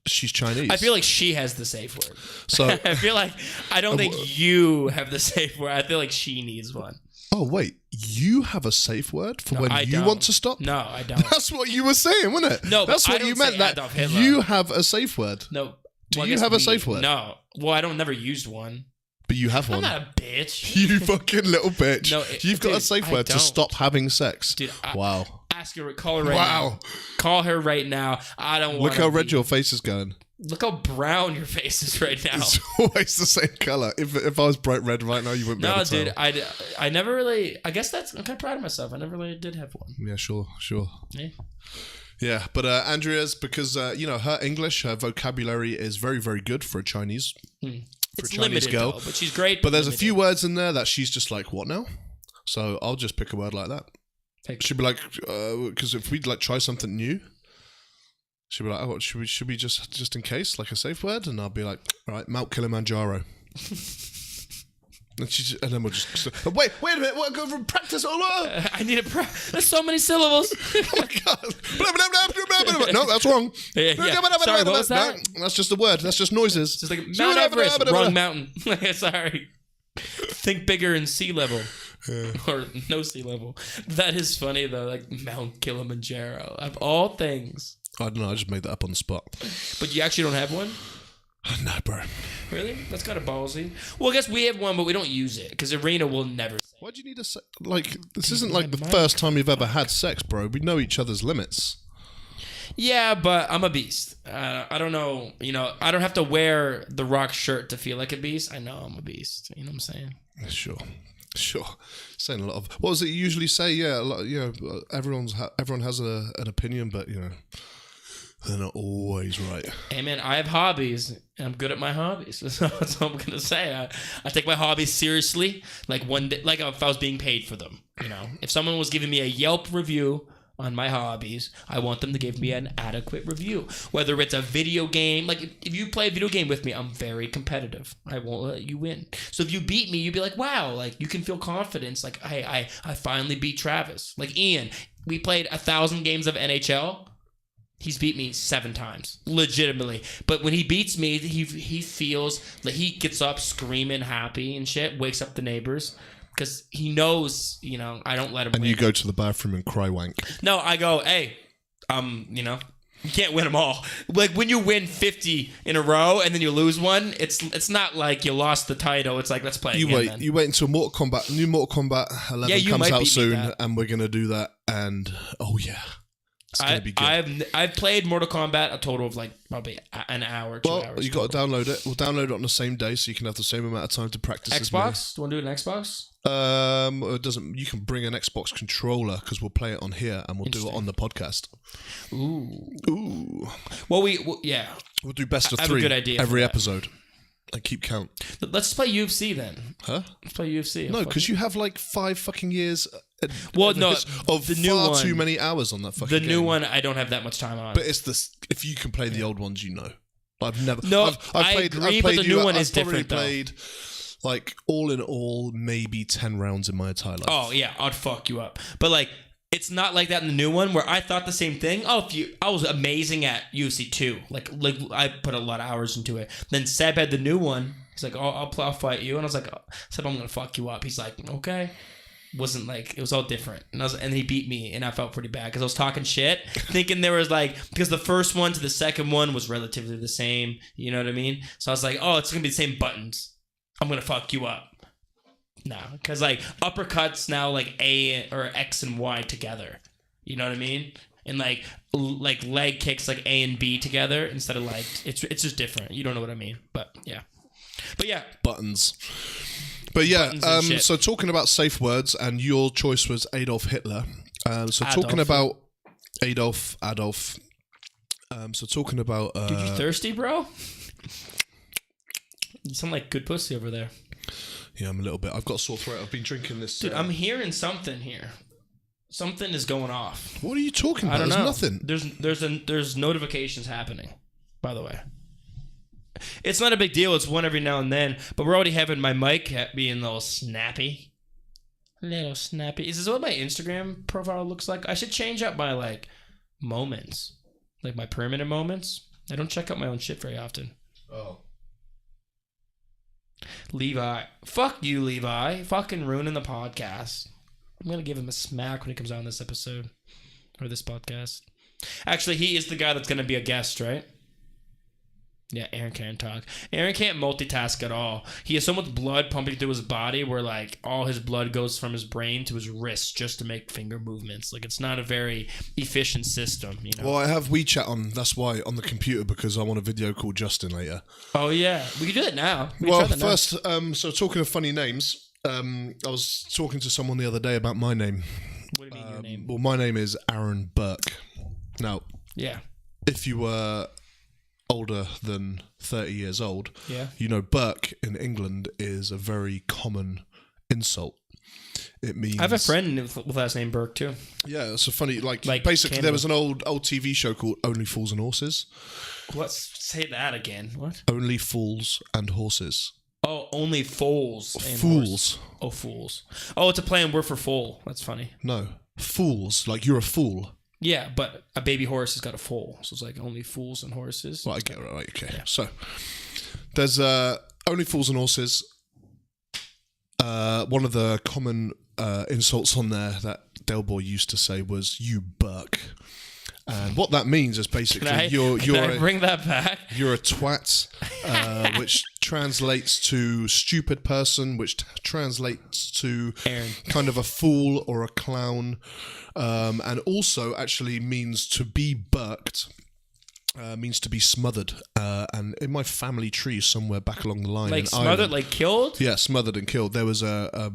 she's Chinese. I feel like she has the safe word. So I feel like... I don't think you have the safe word. I feel like she needs one. Oh, wait. You have a safe word for when you want to stop? No, I don't. That's what you were saying, wasn't it? No, that's what you meant. That you have a safe word. No. Do you have a safe word? No. Well, I don't never used one. But you have one. I'm not a bitch. You fucking little bitch. No, you've got a safe word to stop having sex. Dude, wow. Ask her. Call her right now. Call her right now. I don't want. Look how red your face is going. Look how brown your face is right now. It's always the same color. If I was bright red right now, you wouldn't be able to tell. No, dude. I never really... I guess I'm kind of proud of myself. I never really did have one. Yeah, sure. Yeah. Yeah, but Andrea's, because, her English, her vocabulary is very, very good for a Chinese, for it's a Chinese limited, girl. Though, but she's great. But there's a few words in there that she's just like, what now? So I'll just pick a word like that. She'd be like, because if we'd like try something new, she'd be like, oh, should we just in case, like a safe word? And I'll be like, all right, Mount Kilimanjaro. And then we'll just wait a minute. We'll go from practice all over. I need There's so many syllables. Oh my god! No, that's wrong. Yeah. Sorry, what was that? No, that's just a word. That's just noises. It's just like Mount Everest. Wrong mountain. Sorry. Think bigger in sea level. Or no sea level. That is funny though. Like Mount Kilimanjaro. Of all things. I don't know. I just made that up on the spot. But you actually don't have one? No, bro. Really? That's kind of ballsy. Well, I guess we have one, but we don't use it because Arena will never say. Why do you need this isn't like the first time you've ever had sex, bro. We know each other's limits. Yeah, but I'm a beast. I don't know. I don't have to wear the Rock shirt to feel like a beast. I know I'm a beast. You know what I'm saying? Sure. Saying a lot of... What was it you usually say? Yeah, everyone has an opinion, but, they're not always right. Hey, man, I have hobbies, and I'm good at my hobbies. That's all I'm going to say. I take my hobbies seriously, like one day, like if I was being paid for them. If someone was giving me a Yelp review on my hobbies, I want them to give me an adequate review. Whether it's a video game, like if you play a video game with me, I'm very competitive. I won't let you win. So if you beat me, you'd be like, wow, like you can feel confidence. Like, hey, I finally beat Travis. Like Ian, we played 1,000 games of NHL. He's beat me 7 times, legitimately. But when he beats me, he feels like he gets up screaming happy and shit, wakes up the neighbors because he knows, I don't let him win. And you go to the bathroom and cry wank. No, I go, hey, you can't win them all. Like when you win 50 in a row and then you lose one, it's not like you lost the title. It's like, let's play again. You wait until new Mortal Kombat 11 comes out soon, and we're going to do that. And oh yeah. It's gonna be good. I've played Mortal Kombat a total of like probably an hour, 2 hours. Well, you got to download it. We'll download it on the same day, so you can have the same amount of time to practice. Xbox? Do you want to do it on Xbox? It doesn't. You can bring an Xbox controller because we'll play it on here and we'll do it on the podcast. Ooh. Well, We'll do best of I have 3 a good idea every for that. episode. And keep count. Let's play UFC then. Huh? Let's play UFC. No, because you have like 5 fucking years. Well, no, of the new far one, too many hours on that fucking The game. new one, I don't have that much time on. But it's this. If you can play the old ones, you know. I've never. No, I've I agree, but the new one is different, though. I've played, like, all in all, maybe 10 rounds in my entire life. Oh yeah, I'd fuck you up. But like, it's not like that in the new one where I thought the same thing. I was amazing at UFC 2. Like I put a lot of hours into it. Then Seb had the new one. He's like, I'll fight you, and I was like, Seb, I'm gonna fuck you up. He's like, okay. Wasn't like, it was all different, and he beat me, and I felt pretty bad because I was talking shit, thinking there was like, because the first one to the second one was relatively the same, you know what I mean? So I was like, oh, it's gonna be the same buttons. I'm gonna fuck you up. No, because like uppercuts now like A or X and Y together, you know what I mean? And like leg kicks like A and B together instead of like it's just different. You don't know what I mean, but yeah. Buttons. But yeah, so talking about safe words, and your choice was Adolf Hitler. Talking about Adolf. So talking about. Dude, you thirsty, bro? You sound like good pussy over there. Yeah, I'm a little bit. I've got a sore throat. I've been drinking this. Dude, I'm hearing something here. Something is going off. What are you talking about? I don't know. There's nothing. There's notifications happening, by the way. It's not a big deal. It's one every now and then. But we're already having my mic being a little snappy. Is this what my Instagram profile looks like? I should change up my, like, moments. Like, my permanent moments. I don't check out my own shit very often. Oh. Levi. Fuck you, Levi. Fucking ruining the podcast. I'm going to give him a smack when he comes out on this episode. Or this podcast. Actually, he is the guy that's going to be a guest, right? Yeah, Aaron can't talk. Aaron can't multitask at all. He has so much blood pumping through his body where, like, all his blood goes from his brain to his wrist just to make finger movements. Like, it's not a very efficient system, you know? Well, I have WeChat on, that's why, on the computer, because I want a video call Justin later. Oh, yeah. We can do that now. First, so talking of funny names, I was talking to someone the other day about my name. What do you mean your name? Well, my name is Aaron Burke. Now, yeah. If you were older than 30 years old, yeah, you know Burke in England is a very common insult. It means I have a friend with last name Burke too. Yeah, it's a funny like basically Canada. There was an old TV show called Only Fools and Horses. What? Say that again. What? Only Fools and Horses. Oh, only fools. Fools. Oh, fools. Oh, it's a play on word for foal. That's funny. No, fools. Like you're a fool. Yeah, but a baby horse has got a foal, so it's like only fools and horses. Well, I get it, right? Okay, yeah. So there's Only Fools and Horses. One of the common insults on there that Del Boy used to say was "you Burke," and what that means is basically bring that back. You're a twat, which translates to stupid person, which translates to Aaron. Kind of a fool or a clown. And also actually means to be burked, means to be smothered. And in my family tree somewhere back along the line, like smothered, Ireland, like killed? Yeah, smothered and killed. There was a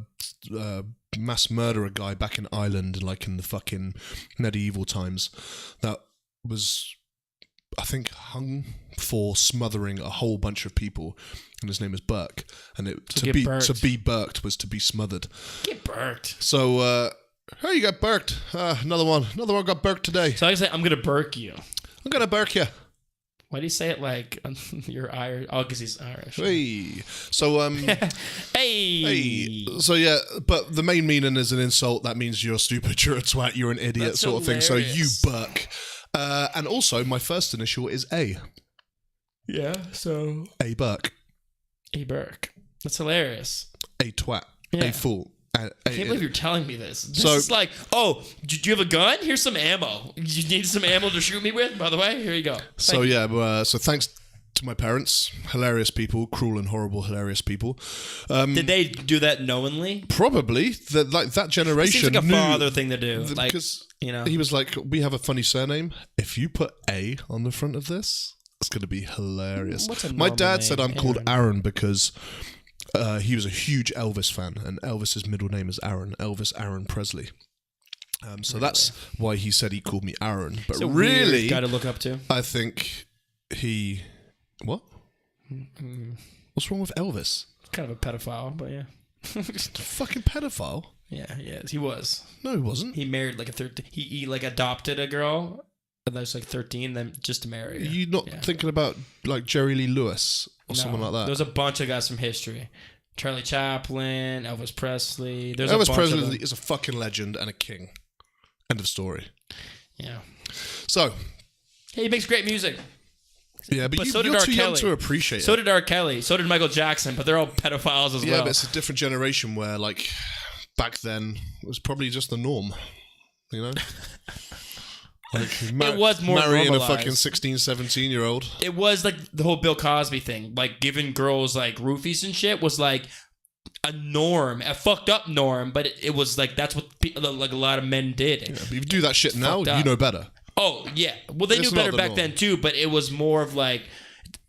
mass murderer guy back in Ireland, like in the fucking medieval times, that was, I think, hung for smothering a whole bunch of people, and his name is Burke. And to be burked was to be smothered. Get burked. So. Hey, you got burked. Another one got burked today. So I say, I'm going to burk you. I'm going to burk you. Why do you say it like you're Irish? Oh, because he's Irish. Hey. So, hey. So, yeah, but the main meaning is an insult. That means you're stupid, you're a twat, you're an idiot. That's sort hilarious. Of thing. So, you burk. And also, my first initial is A. Yeah, so. A Burke. A Burke. That's hilarious. A twat. Yeah. A fool. I can't believe you're telling me this. This is like, oh, do you have a gun? Here's some ammo. You need some ammo to shoot me with? By the way, here you go. So, yeah, so thanks, to my parents. Hilarious people, cruel and horrible, hilarious people. Did they do that knowingly? Probably. That generation. It seems like a knew father thing to do. Like, because you know, he was like, we have a funny surname. If you put A on the front of this, it's going to be hilarious. What's a My normal dad said name? I'm called Aaron because he was a huge Elvis fan, and Elvis's middle name is Aaron. Elvis Aaron Presley. So that's why he said he called me Aaron. But so really, got to look up to. I think he... What? What's wrong with Elvis? Kind of a pedophile, but yeah. Fucking pedophile? Yeah, he was. No, he wasn't. He married like a 13. He like adopted a girl that was like 13, then just to marry her. Are you not thinking about like Jerry Lee Lewis or someone like that? There's a bunch of guys from history. Charlie Chaplin, Elvis Presley. Elvis Presley is a fucking legend and a king. End of story. Yeah. So. Hey, he makes great music. Yeah, but so did you're R. too Kelly. young to appreciate it. So did R. Kelly. So did Michael Jackson, but they're all pedophiles as well. Yeah, but it's a different generation where, like, back then, it was probably just the norm. You know? Like, it was more marrying normalized. a fucking 16, 17-year-old. It was like the whole Bill Cosby thing. Like, giving girls, like, roofies and shit was, like, a norm. A fucked up norm, but it was, like, that's what like a lot of men did. Yeah, but if you do that shit now, you know better. Oh, yeah. Well, they knew better back then, too, but it was more of like,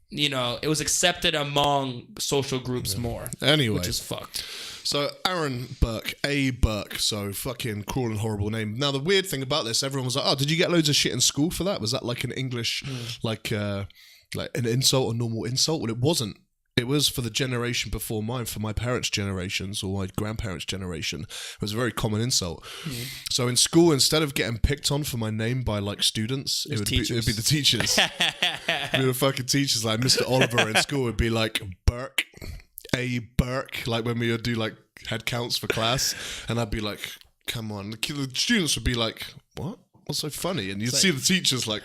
you know, it was accepted among social groups more. Anyway. Which is fucked. So, Aaron Burke, A. Burke, so fucking cruel and horrible name. Now, the weird thing about this, everyone was like, oh, did you get loads of shit in school for that? Was that like an English, like an insult, a normal insult? Well, it wasn't. It was for the generation before mine, for my parents' generations or my grandparents' generation. It was a very common insult. So in school, instead of getting picked on for my name by like students, it would be the teachers. The fucking teachers, like Mr. Oliver in school would be like Burke, A. Burke, like when we would do like head counts for class, and I'd be like, come on. The students would be like, what? What's so funny? And you'd see the teachers like...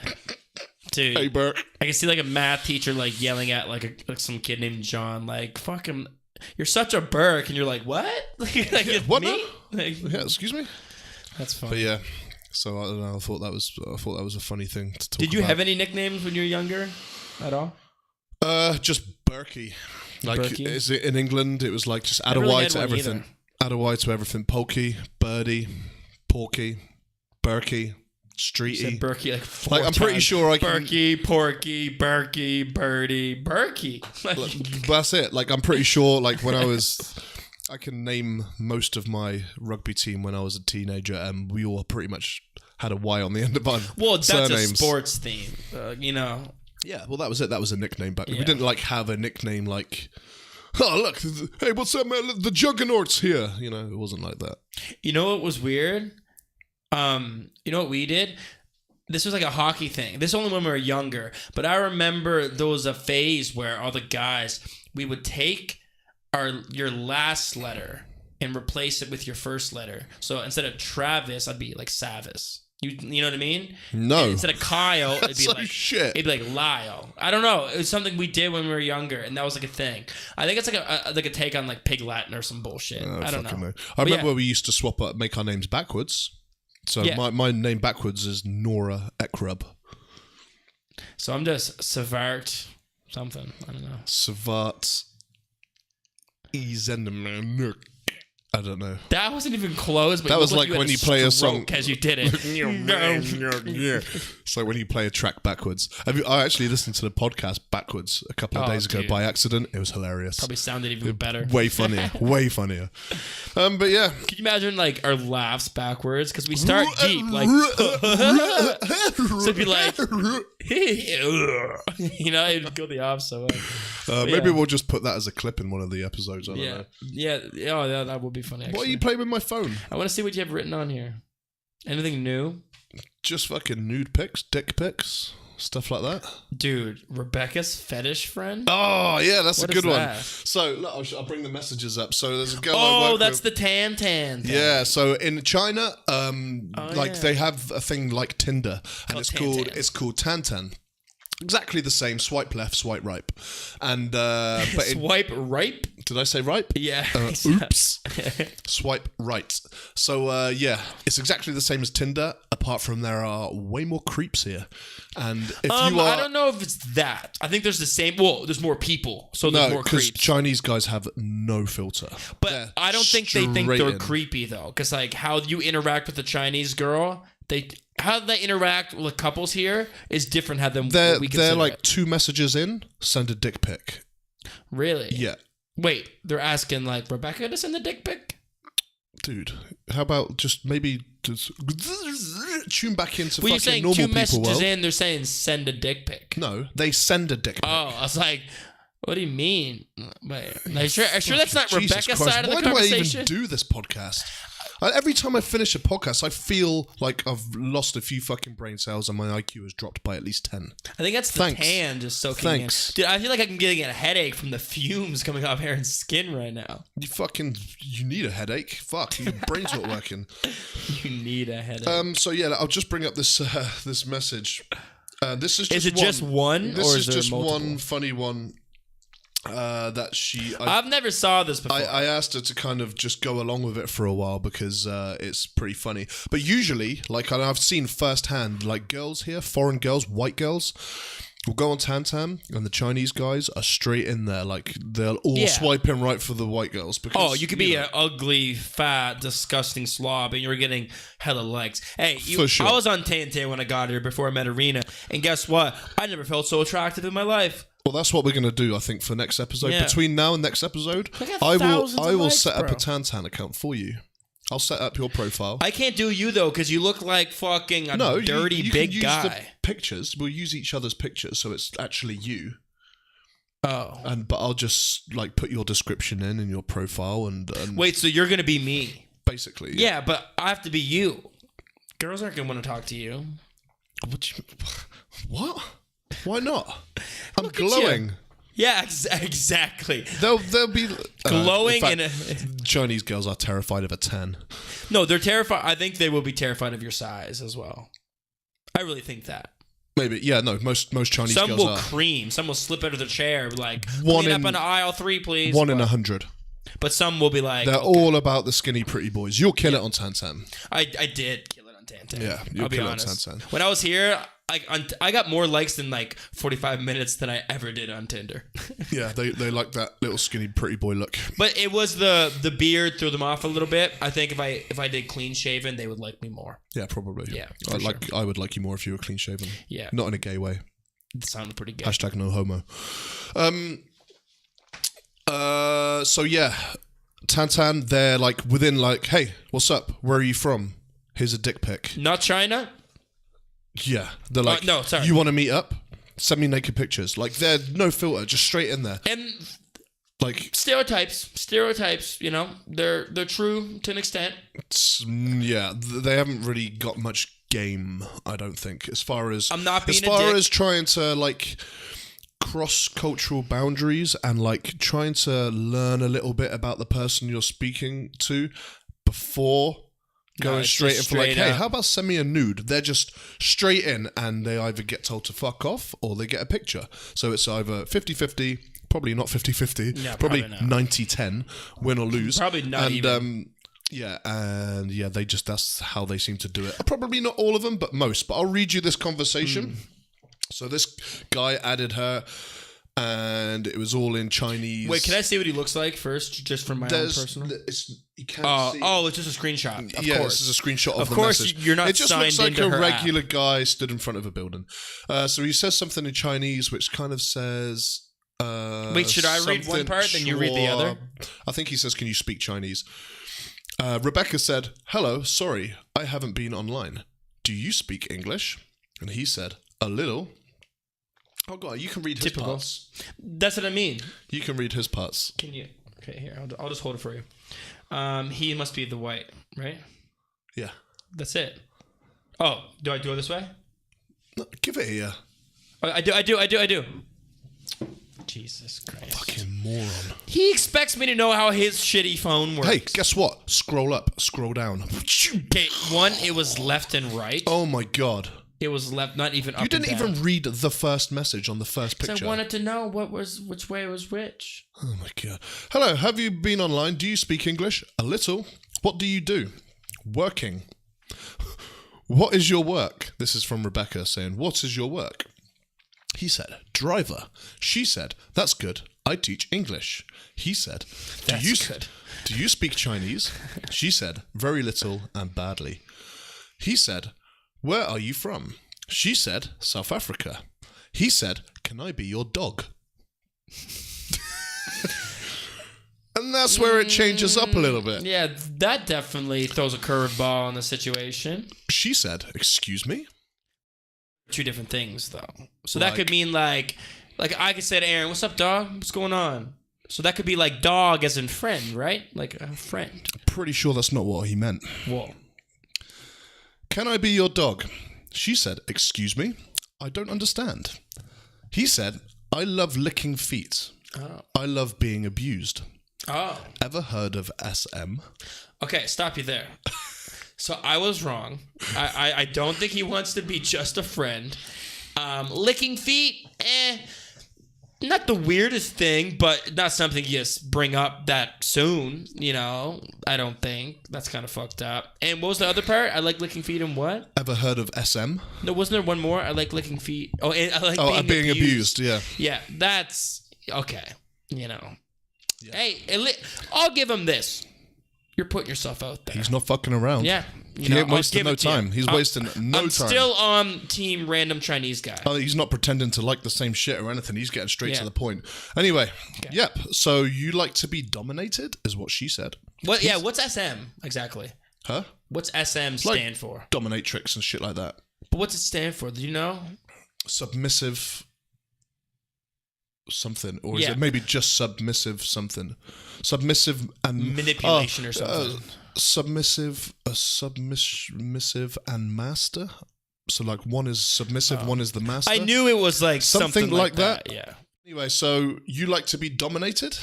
Dude, hey, Burke. I can see like a math teacher like yelling at like some kid named John, like "Fuck him, you're such a Burke," and you're like, "What? Like, what? Me? Like, yeah, excuse me. That's funny. But yeah, so I don't know. I thought that was a funny thing to talk about. Did you have any nicknames when you were younger, at all? Just Berkey. Like Berkey? Is it in England? It was like just add a really Y had to one everything. either. Add a Y to everything. Pokey, Birdie, Porky, Berkey. Streety. Berkey like four I'm pretty times. sure I can... Berkey, Porky, Berkey, Birdie, Berkey. That's it. Like I'm pretty sure like when I can name most of my rugby team when I was a teenager, and we all pretty much had a Y on the end of our surnames. A sports theme, you know. Yeah, well that was it. That was a nickname back then. We didn't like have a nickname like, oh look, hey, what's up man? The Juggernauts here. You know, it wasn't like that. You know what was weird? You know what we did? This was like a hockey thing. This only when we were younger. But I remember there was a phase where all the guys, we would take your last letter and replace it with your first letter. So instead of Travis, I'd be like Savis. You know what I mean? No. And instead of Kyle, it'd be so like shit. It'd be like Lyle. I don't know. It was something we did when we were younger, and that was like a thing. I think it's like a take on like Pig Latin or some bullshit. I don't know. I remember we used to swap up, make our names backwards. So my name backwards is Nora Ekrub. So I'm just Savart something. I don't know. Savart Izendemanuk. I don't know. That wasn't even close. But that was like when you play a song as you did it. It's like when you play a track backwards. I actually listened to the podcast backwards a couple of days ago by accident. It was hilarious. Probably sounded even better. Way funnier. Way funnier. But yeah. Can you imagine like our laughs backwards? Because we start deep, like so it'd be like, you know, it'd go the opposite way. Maybe we'll just put that as a clip in one of the episodes. I don't know. Yeah. Oh, yeah, that would be funny. Actually. What are you playing with my phone? I want to see what you have written on here. Anything new? Just fucking nude pics, dick pics, stuff like that. Dude, Rebecca's fetish friend? Oh, yeah, that's a good one. That? So, look, I'll bring the messages up. So, there's a girl Oh, that's the Tan thing. Yeah, so in China, they have a thing like Tinder, and it's called Tantan. Exactly the same. Swipe left, swipe right, and but swipe right. Did I say ripe? Yeah. Oops. Swipe right. So, yeah, it's exactly the same as Tinder, apart from there are way more creeps here. And if you are... I don't know if it's that. I think there's the same... Well, there's more people, so there's more creeps. Chinese guys have no filter. But I don't think they think they're creepy, though. Because, like, how you interact with a Chinese girl... How they interact with couples here is different. They're like 2 messages in, send a dick pic. Really? Yeah. Wait, they're asking like Rebecca to send a dick pic? Dude, how about just maybe just tune back into well, fucking normal people? 2 messages in, they're saying send a dick pic. No, they send a dick pic. Oh, I was like, what do you mean? Wait, are you sure that's not Jesus Rebecca's Christ, side of the why conversation? Why do I even do this podcast? Every time I finish a podcast, I feel like I've lost a few fucking brain cells and my IQ has dropped by at least 10. I think that's the tan just soaking in. Dude, I feel like I'm getting a headache from the fumes coming off Aaron's skin right now. You need a headache. Fuck, your brain's not working. You need a headache. So yeah, I'll just bring up this this message. This is it just one? This or is there just multiple? one funny one. That I've never saw this before. I asked her to kind of just go along with it for a while because it's pretty funny. But usually, like I've seen firsthand, like girls here, foreign girls, white girls, will go on Tantam, and the Chinese guys are straight in there. Like they're all swiping right for the white girls. Because, you could be an ugly, fat, disgusting slob, and you're getting hella likes. Hey, for sure. I was on Tmatj when I got here before I met Arena, and guess what? I never felt so attractive in my life. Well, that's what we're going to do, I think, for next episode. Yeah. Between now and next episode, I will set up a Tantan account for you. I'll set up your profile. I can't do you, though, because you look like fucking a dirty you big can use guy. The pictures. We'll use each other's pictures, so it's actually you. Oh. But I'll just like put your description in your profile and wait, so you're going to be me? Basically. Yeah, but I have to be you. Girls aren't going to want to talk to you. What? Why not? I'm Look glowing. Yeah, exactly. They'll be glowing in fact, Chinese girls are terrified of a 10. No, they're terrified. I think they will be terrified of your size as well. I really think that. Maybe, yeah, no. Most Chinese girls are. Some will cream. Some will slip out of their chair, like clean up on aisle 3, please. 1 in 100. But some will be like, they're all about the skinny, pretty boys. You'll kill it on Tantan. I did kill it on Tantan. Yeah, I'll be honest. When I was here, I got more likes in like 45 minutes than I ever did on Tinder. Yeah, they like that little skinny pretty boy look. But it was the beard threw them off a little bit. I think if I did clean shaven, they would like me more. Yeah, probably. Yeah, I would like you more if you were clean shaven. Yeah, not in a gay way. It sounded pretty gay. # no homo. So yeah, Tantan, they're like within like, hey, what's up? Where are you from? Here's a dick pic. Not China. Yeah, they're like, no, sorry. You want to meet up? Send me naked pictures. Like, they're no filter, just straight in there. And like stereotypes. You know, they're true to an extent. Yeah, they haven't really got much game, I don't think, as far as as trying to like cross cultural boundaries and like trying to learn a little bit about the person you're speaking to before. Going straight in for like, hey, how about send me a nude? They're just straight in and they either get told to fuck off or they get a picture. So it's either 50-50, probably not 50-50, no, probably 90-10, win or lose. Probably not even. That's how they seem to do it. Probably not all of them, but most. But I'll read you this conversation. So this guy added her and it was all in Chinese. Wait, can I see what he looks like first, just from my own personal? You can't see. Oh, it's just a screenshot. Of course. This is a screenshot of the course, message. You're not. It just signed looks like into a her regular app. guy stood in front of a building. So he says something in Chinese, which kind of says. Wait, should I read one part, then you read the other? I think he says, "Can you speak Chinese?" Rebecca said, "Hello, sorry, I haven't been online. Do you speak English?" And he said, "A little." Oh god, you can read his parts. That's what I mean. You can read his parts. Can you? Okay, here I'll just hold it for you. He must be the white, right? Yeah. That's it. Oh, do I do it this way? No, give it here. I do. Jesus Christ. Fucking moron. He expects me to know how his shitty phone works. Hey, guess what? Scroll up, scroll down. Okay, one, it was left and right. Oh my god. It was left not even up. You didn't and down. even read the first message on the first picture. I wanted to know which way was which. Oh my God. Hello, have you been online? Do you speak English? A little. What do you do? Working. What is your work? This is from Rebecca saying, what is your work? He said, driver. She said, that's good. I teach English. He said, do you speak Chinese? She said, very little and badly. He said, where are you from? She said, South Africa. He said, can I be your dog? And that's where it changes up a little bit. Yeah, that definitely throws a curveball in the situation. She said, excuse me? Two different things, though. So that could mean like I could say to Aaron, what's up, dog? What's going on? So that could be like dog as in friend, right? Like a friend. Pretty sure that's not what he meant. Whoa. Can I be your dog? She said, excuse me? I don't understand. He said, I love licking feet. Oh. I love being abused. Oh. Ever heard of SM? Okay, stop you there. So I was wrong. I don't think he wants to be just a friend. Licking feet, not the weirdest thing, but not something you just bring up that soon, you know? I don't think. That's kind of fucked up. And what was the other part? I like licking feet and what? Ever heard of SM? No, wasn't there one more? I like licking feet. Oh, and I like being abused. Yeah. Yeah, that's okay. You know. Yeah. Hey, I'll give him this. You're putting yourself out there. He's not fucking around. Yeah. He ain't wasting no time. He's wasting no time. I'm still on team random Chinese guy. Oh, he's not pretending to like the same shit or anything. He's getting straight to the point. Anyway, yep. So you like to be dominated, is what she said. What? Yeah. What's SM exactly? Huh? What's SM stand for? Dominatrix and shit like that. But what's it stand for? Do you know? Submissive something, or is it maybe just submissive something? Submissive and manipulation or something. Submissive and master. So like one is submissive, one is the master. I knew it was like something like that. Yeah. Anyway, so you like to be dominated?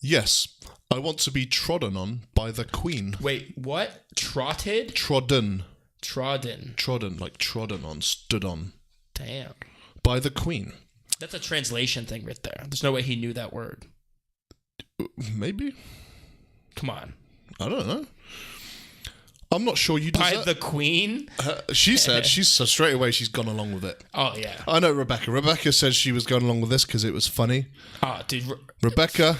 Yes. I want to be trodden on by the queen. Wait, what? Trotted? Trodden. Trodden, like trodden on, stood on. Damn. By the queen. That's a translation thing right there. There's no way he knew that word. Maybe. Come on. I don't know. I'm not sure you deserve... By the queen? She said, so straight away she's gone along with it. Oh, yeah. I know Rebecca. Rebecca said she was going along with this because it was funny. Oh, dude. Rebecca,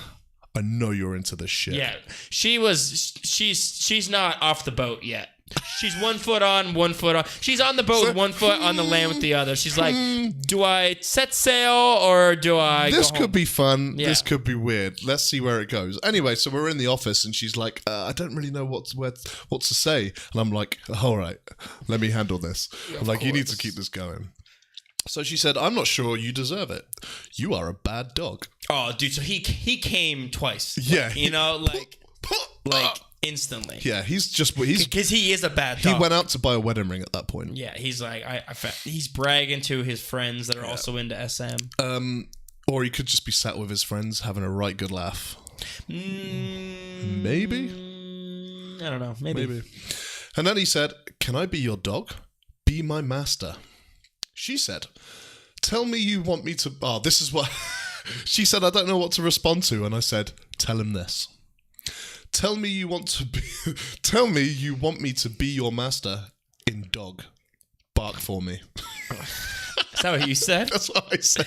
I know you're into this shit. Yeah. She's not off the boat yet. She's 1 foot on, 1 foot off. She's on the boat with 1 foot on the land with the other. She's like, do I set sail or do I This go could home? be fun. Yeah. This could be weird. Let's see where it goes. Anyway, so we're in the office and she's like, I don't really know what to say. And I'm like, all right, let me handle this. I'm like, you need to keep this going. So she said, I'm not sure you deserve it. You are a bad dog. Oh, dude, so he came twice. Yeah. Like, you know, like instantly. Yeah, he's because he is a bad dog. He went out to buy a wedding ring at that point. Yeah, he's like he's bragging to his friends that are also into SM. Or he could just be sat with his friends having a right good laugh. Maybe. I don't know. Maybe. And then he said, "Can I be your dog? Be my master." She said, "Tell me you want me to." Oh, this is what she said. I don't know what to respond to, and I said, "Tell him this." Tell me you want me to be your master in dog. Bark for me. Is that what you said? That's what I said.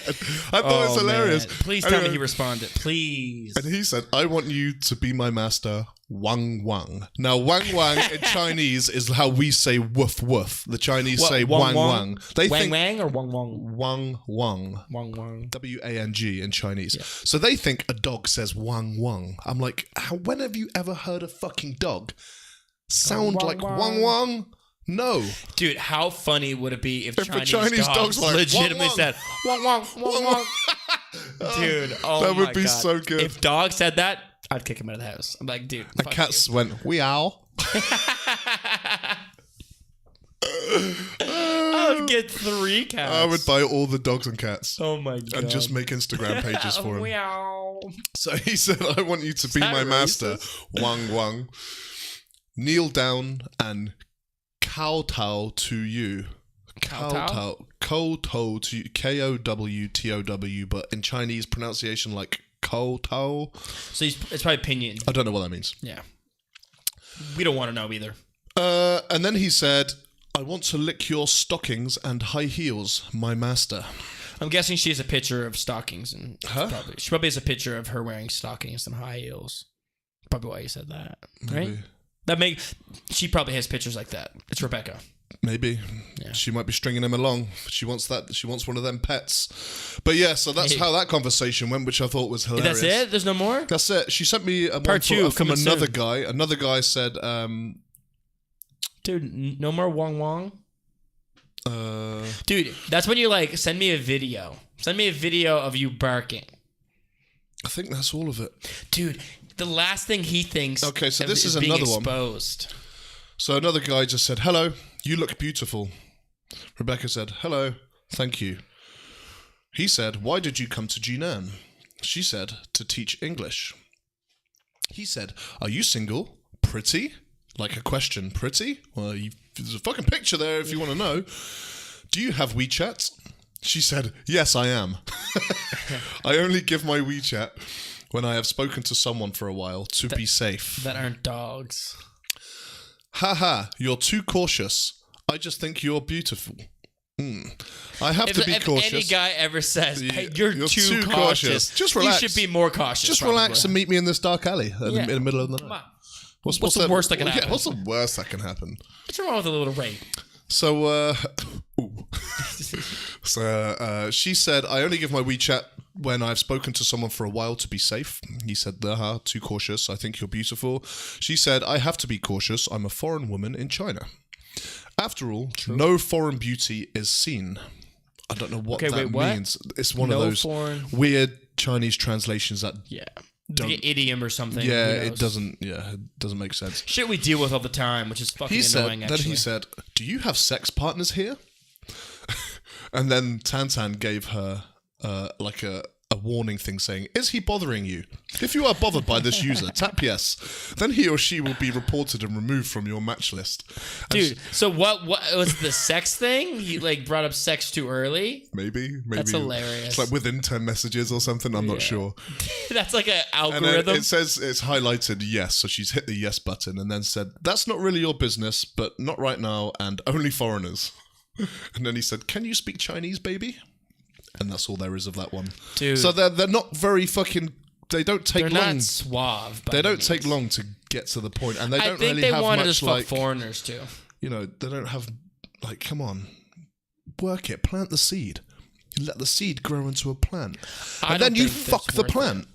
I thought it was hilarious. Man. Please tell me he responded. Please. And he said, I want you to be my master, Wang Wang. Now, Wang Wang in Chinese is how we say woof woof. The Chinese say Wang Wang. They Wang think Wang or Wang Wang? Wang Wang. Wang Wang. W-A-N-G in Chinese. Yeah. So they think a dog says Wang Wang. I'm like, when have you ever heard a fucking dog sound Wang like Wang. Wang Wang? No. Dude, how funny would it be if the Chinese dogs like, legitimately Wang Wang. said Wang Wang, Wang Wang. Dude, oh that would my be God. so good. If dogs said that, I'd kick him out of the house. I'm like, dude, The cats went, meow. I would get 3 cats. I would buy all the dogs and cats. Oh my God. And just make Instagram pages for him. Meow. So he said, I want you to be that my racist? master, Wang Wang. Kneel down and kowtow to you. Kowtow? Kowtow to you. Kowtow, but in Chinese pronunciation like kowtow. So it's probably pinyin. I don't know what that means. Yeah. We don't want to know either. And then he said, I want to lick your stockings and high heels, my master. I'm guessing she has a picture of stockings, and Huh? she probably has a picture of her wearing stockings and high heels. Probably why you said that, right? Maybe. She probably has pictures like that. It's Rebecca. Maybe. Yeah. She might be stringing him along. She wants that. She wants one of them pets. But yeah, so that's how that conversation went, which I thought was hilarious. That's it? There's no more? That's it. She sent me Part two from coming another soon. guy. Another guy said, Dude, no more Wong Wong? uh, Dude, that's when you're like, send me a video. Send me a video of you barking. I think that's all of it. Dude, the last thing he thinks Okay, so this is being another one. exposed. So another guy just said, hello, you look beautiful. Rebecca said, hello, thank you. He said, why did you come to Jinan? She said, to teach English. He said, are you single? Pretty? Like a question, pretty? Well, there's a fucking picture there if you want to know. Do you have WeChat? She said, yes, I am. I only give my WeChat when I have spoken to someone for a while to be safe. That aren't dogs. Haha, you're too cautious. I just think you're beautiful. I have to be cautious. If any guy ever says, hey, you're too cautious, cautious, just relax. You should be more cautious. Just probably. relax and meet me in this dark alley in the middle of the Come night. on. What's the worst that can happen? Yeah, what's the worst that can happen? What's wrong with a little rape? So, she said, I only give my WeChat when I've spoken to someone for a while to be safe. He said, too cautious. I think you're beautiful. She said, I have to be cautious. I'm a foreign woman in China. After all, no foreign beauty is seen. I don't know what that means. It's one of those weird Chinese translations that the idiom or something. Yeah, it doesn't make sense. Shit we deal with all the time, which is fucking annoying, actually. Then he said, do you have sex partners here? And then Tantan gave her like a warning thing saying, is he bothering you? If you are bothered by this user, tap yes. Then he or she will be reported and removed from your match list. Dude, so what was the sex thing? He like brought up sex too early? Maybe. That's hilarious. It's like within 10 messages or something. I'm not sure. That's like an algorithm. And then it says it's highlighted yes, so she's hit the yes button and then said, that's not really your business, but not right now and only foreigners. And then he said, can you speak Chinese, baby? And that's all there is of that one. Dude. So they're not very fucking... They don't take long. They're not suave. They don't take long to get to the point. And they don't really have much, I think they wanted to fuck foreigners, too. You know, they don't have... Like, come on. Work it. Plant the seed. You let the seed grow into a plant. And then you fuck the plant.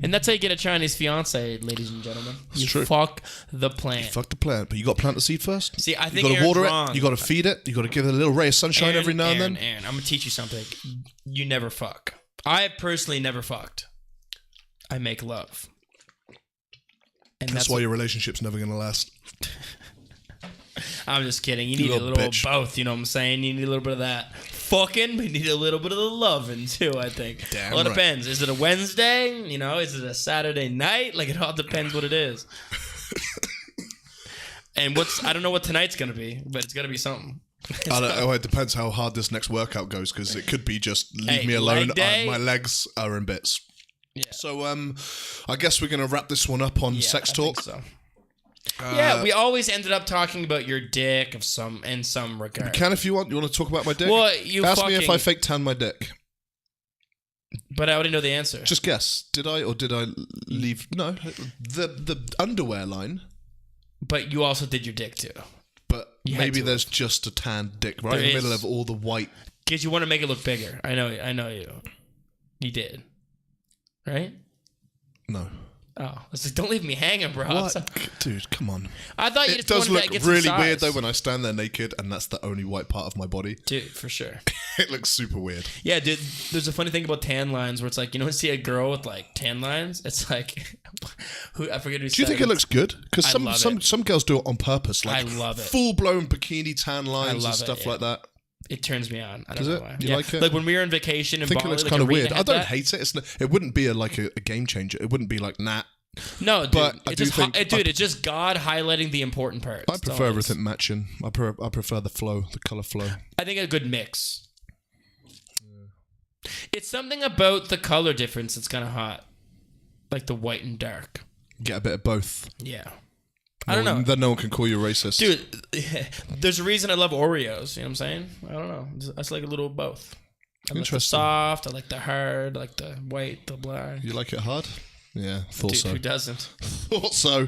And that's how you get a Chinese fiance, ladies and gentlemen. You fuck the plant. You fuck the plant, but you got to plant the seed first. See, I think you got to water wrong. it. You got to feed it. You got to give it a little ray of sunshine every now and then. Aaron, I'm gonna teach you something. You never fuck. I personally never fucked. I make love. And that's why your relationship's never gonna last. I'm just kidding. You need a little of both. You know what I'm saying? You need a little bit of that fucking, but you need a little bit of the loving too, I think. Damn well, it depends. Is it a Wednesday? You know, is it a Saturday night? Like, it all depends what it is. And I don't know what tonight's going to be, but it's going to be something. It depends how hard this next workout goes, because it could be just leave me alone. My legs are in bits. Yeah. So, I guess we're going to wrap this one up on sex talk. I think so. Yeah, we always ended up talking about your dick in some regard. You can if you want. You want to talk about my dick? Well, ask me if I fake tan my dick. But I already know the answer. Just guess. Did I or did I leave? No, the underwear line. But you also did your dick too. But maybe there's just a tan dick right in the middle of all the white. Because you want to make it look bigger. I know you. You did. Right? No. Oh, it's like, don't leave me hanging, bro. What? Dude, come on. I thought you it just does wanted look to get really some size. weird though when I stand there naked and that's the only white part of my body. Dude, for sure. It looks super weird. Yeah, dude. There's a funny thing about tan lines where it's like, you know, when you see a girl with like tan lines, it's like, I forget who said it. Do you think it looks good? Because some girls do it on purpose. Like, I love it. Full blown bikini tan lines and stuff like that. It turns me on. I don't know why. You like it? Like when we were on vacation in I think Bali, it looks kind of weird. I don't hate it. It wouldn't be a game changer. It wouldn't be like, nah. No, dude. But I do think It's just God highlighting the important parts. I prefer everything matching. I prefer the flow, the color flow. I think a good mix. It's something about the color difference that's kind of hot, like the white and dark. Get a bit of both. Yeah. I don't know. Then no one can call you racist. Dude, there's a reason I love Oreos. You know what I'm saying? I don't know. That's like a little of both. I like the soft. I like the hard. I like the white, the black. You like it hard? Yeah, thought Dude, so. who doesn't? Thought so.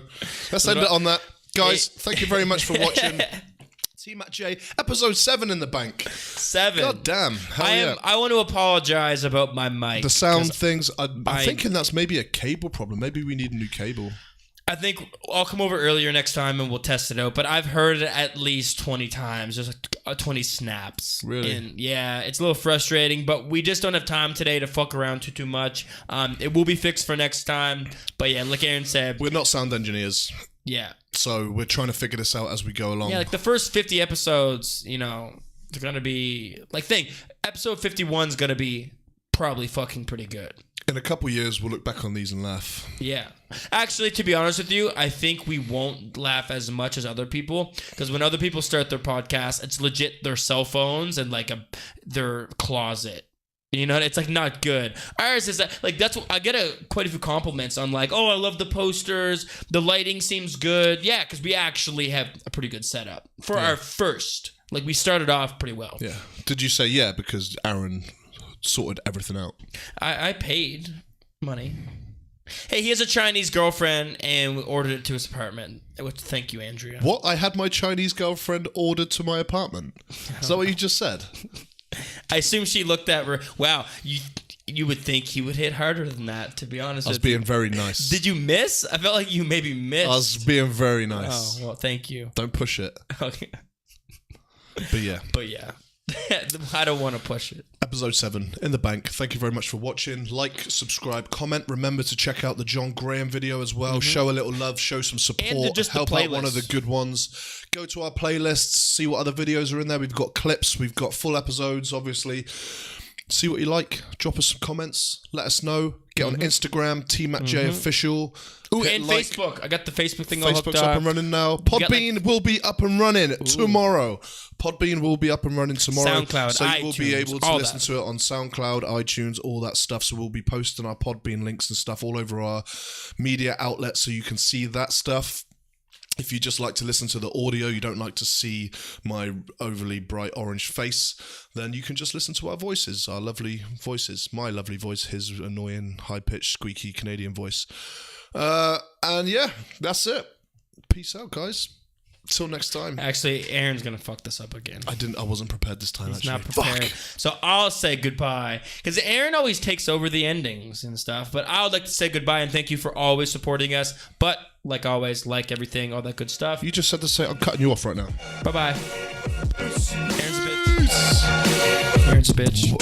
Let's end it on that. Guys, thank you very much for watching. Tmatj, episode 7 in the bank. 7. God damn. I want to apologize about my mic. The sound things, I'm thinking that's maybe a cable problem. Maybe we need a new cable. I think I'll come over earlier next time and we'll test it out. But I've heard it at least 20 times. There's like 20 snaps. Really? And yeah, it's a little frustrating, but we just don't have time today to fuck around too much. It will be fixed for next time. But yeah, like Aaron said, we're not sound engineers. Yeah. So we're trying to figure this out as we go along. Yeah, like the first 50 episodes, they're going to be... episode 51 is going to be probably fucking pretty good. In a couple years, we'll look back on these and laugh. Yeah. Actually, to be honest with you, I think we won't laugh as much as other people. Because when other people start their podcast, it's legit their cell phones and their closet. It's like not good. Ours is that's what I get quite a few compliments on oh, I love the posters. The lighting seems good. Yeah, because we actually have a pretty good setup for our first. We started off pretty well. Yeah. Did you say yeah because Aaron sorted everything out? I paid money. Hey, he has a Chinese girlfriend and we ordered it to his apartment. Thank you, Andrea. What? I had my Chinese girlfriend ordered to my apartment? Is that what you just said? I assume she looked at her. Wow, you would think he would hit harder than that, to be honest. I was being very nice. Did you miss? I felt like you maybe missed. I was being very nice. Oh, well, thank you. Don't push it. Okay. But yeah. I don't want to push it. Episode 7 in the bank. Thank you very much for watching. Like, subscribe, comment. Remember to check out the John Graham video as well. Show a little love, show some support, just help out one of the good ones. Go to our playlists, see what other videos are in there. We've got clips, we've got full episodes, obviously. See what you like. Drop us some comments. Let us know. Get on Instagram, Tmatj Official. Ooh, and Facebook. I got the Facebook thing all hooked Facebook's up and running now. Podbean will be up and running tomorrow. Podbean will be up and running tomorrow. SoundCloud, so you iTunes, will be able to listen that. to it on SoundCloud, iTunes, all that stuff. So we'll be posting our Podbean links and stuff all over our media outlets so you can see that stuff. If you just like to listen to the audio, you don't like to see my overly bright orange face, then you can just listen to our voices, our lovely voices. My lovely voice, his annoying, high-pitched, squeaky Canadian voice. And yeah, that's it. Peace out, guys. Till next time. Actually, Aaron's going to fuck this up again. I wasn't prepared this time, He's not prepared. So I'll say goodbye. Because Aaron always takes over the endings and stuff. But I would like to say goodbye and thank you for always supporting us. But, like always, like everything, all that good stuff. You just said to say I'm cutting you off right now. Bye-bye. Aaron's a bitch. Aaron's a bitch. What?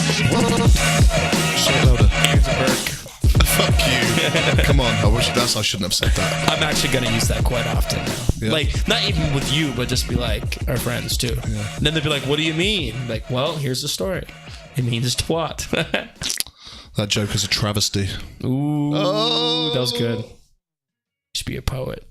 Say it louder. Aaron's a Burke. Fuck you. Come on, I shouldn't have said that. I'm actually going to use that quite often now. Yeah. Not even with you, but just be like, our friends too. Yeah. And then they'll be like, what do you mean? Well, here's the story. It means twat. That joke is a travesty. Ooh, that was good. You should be a poet.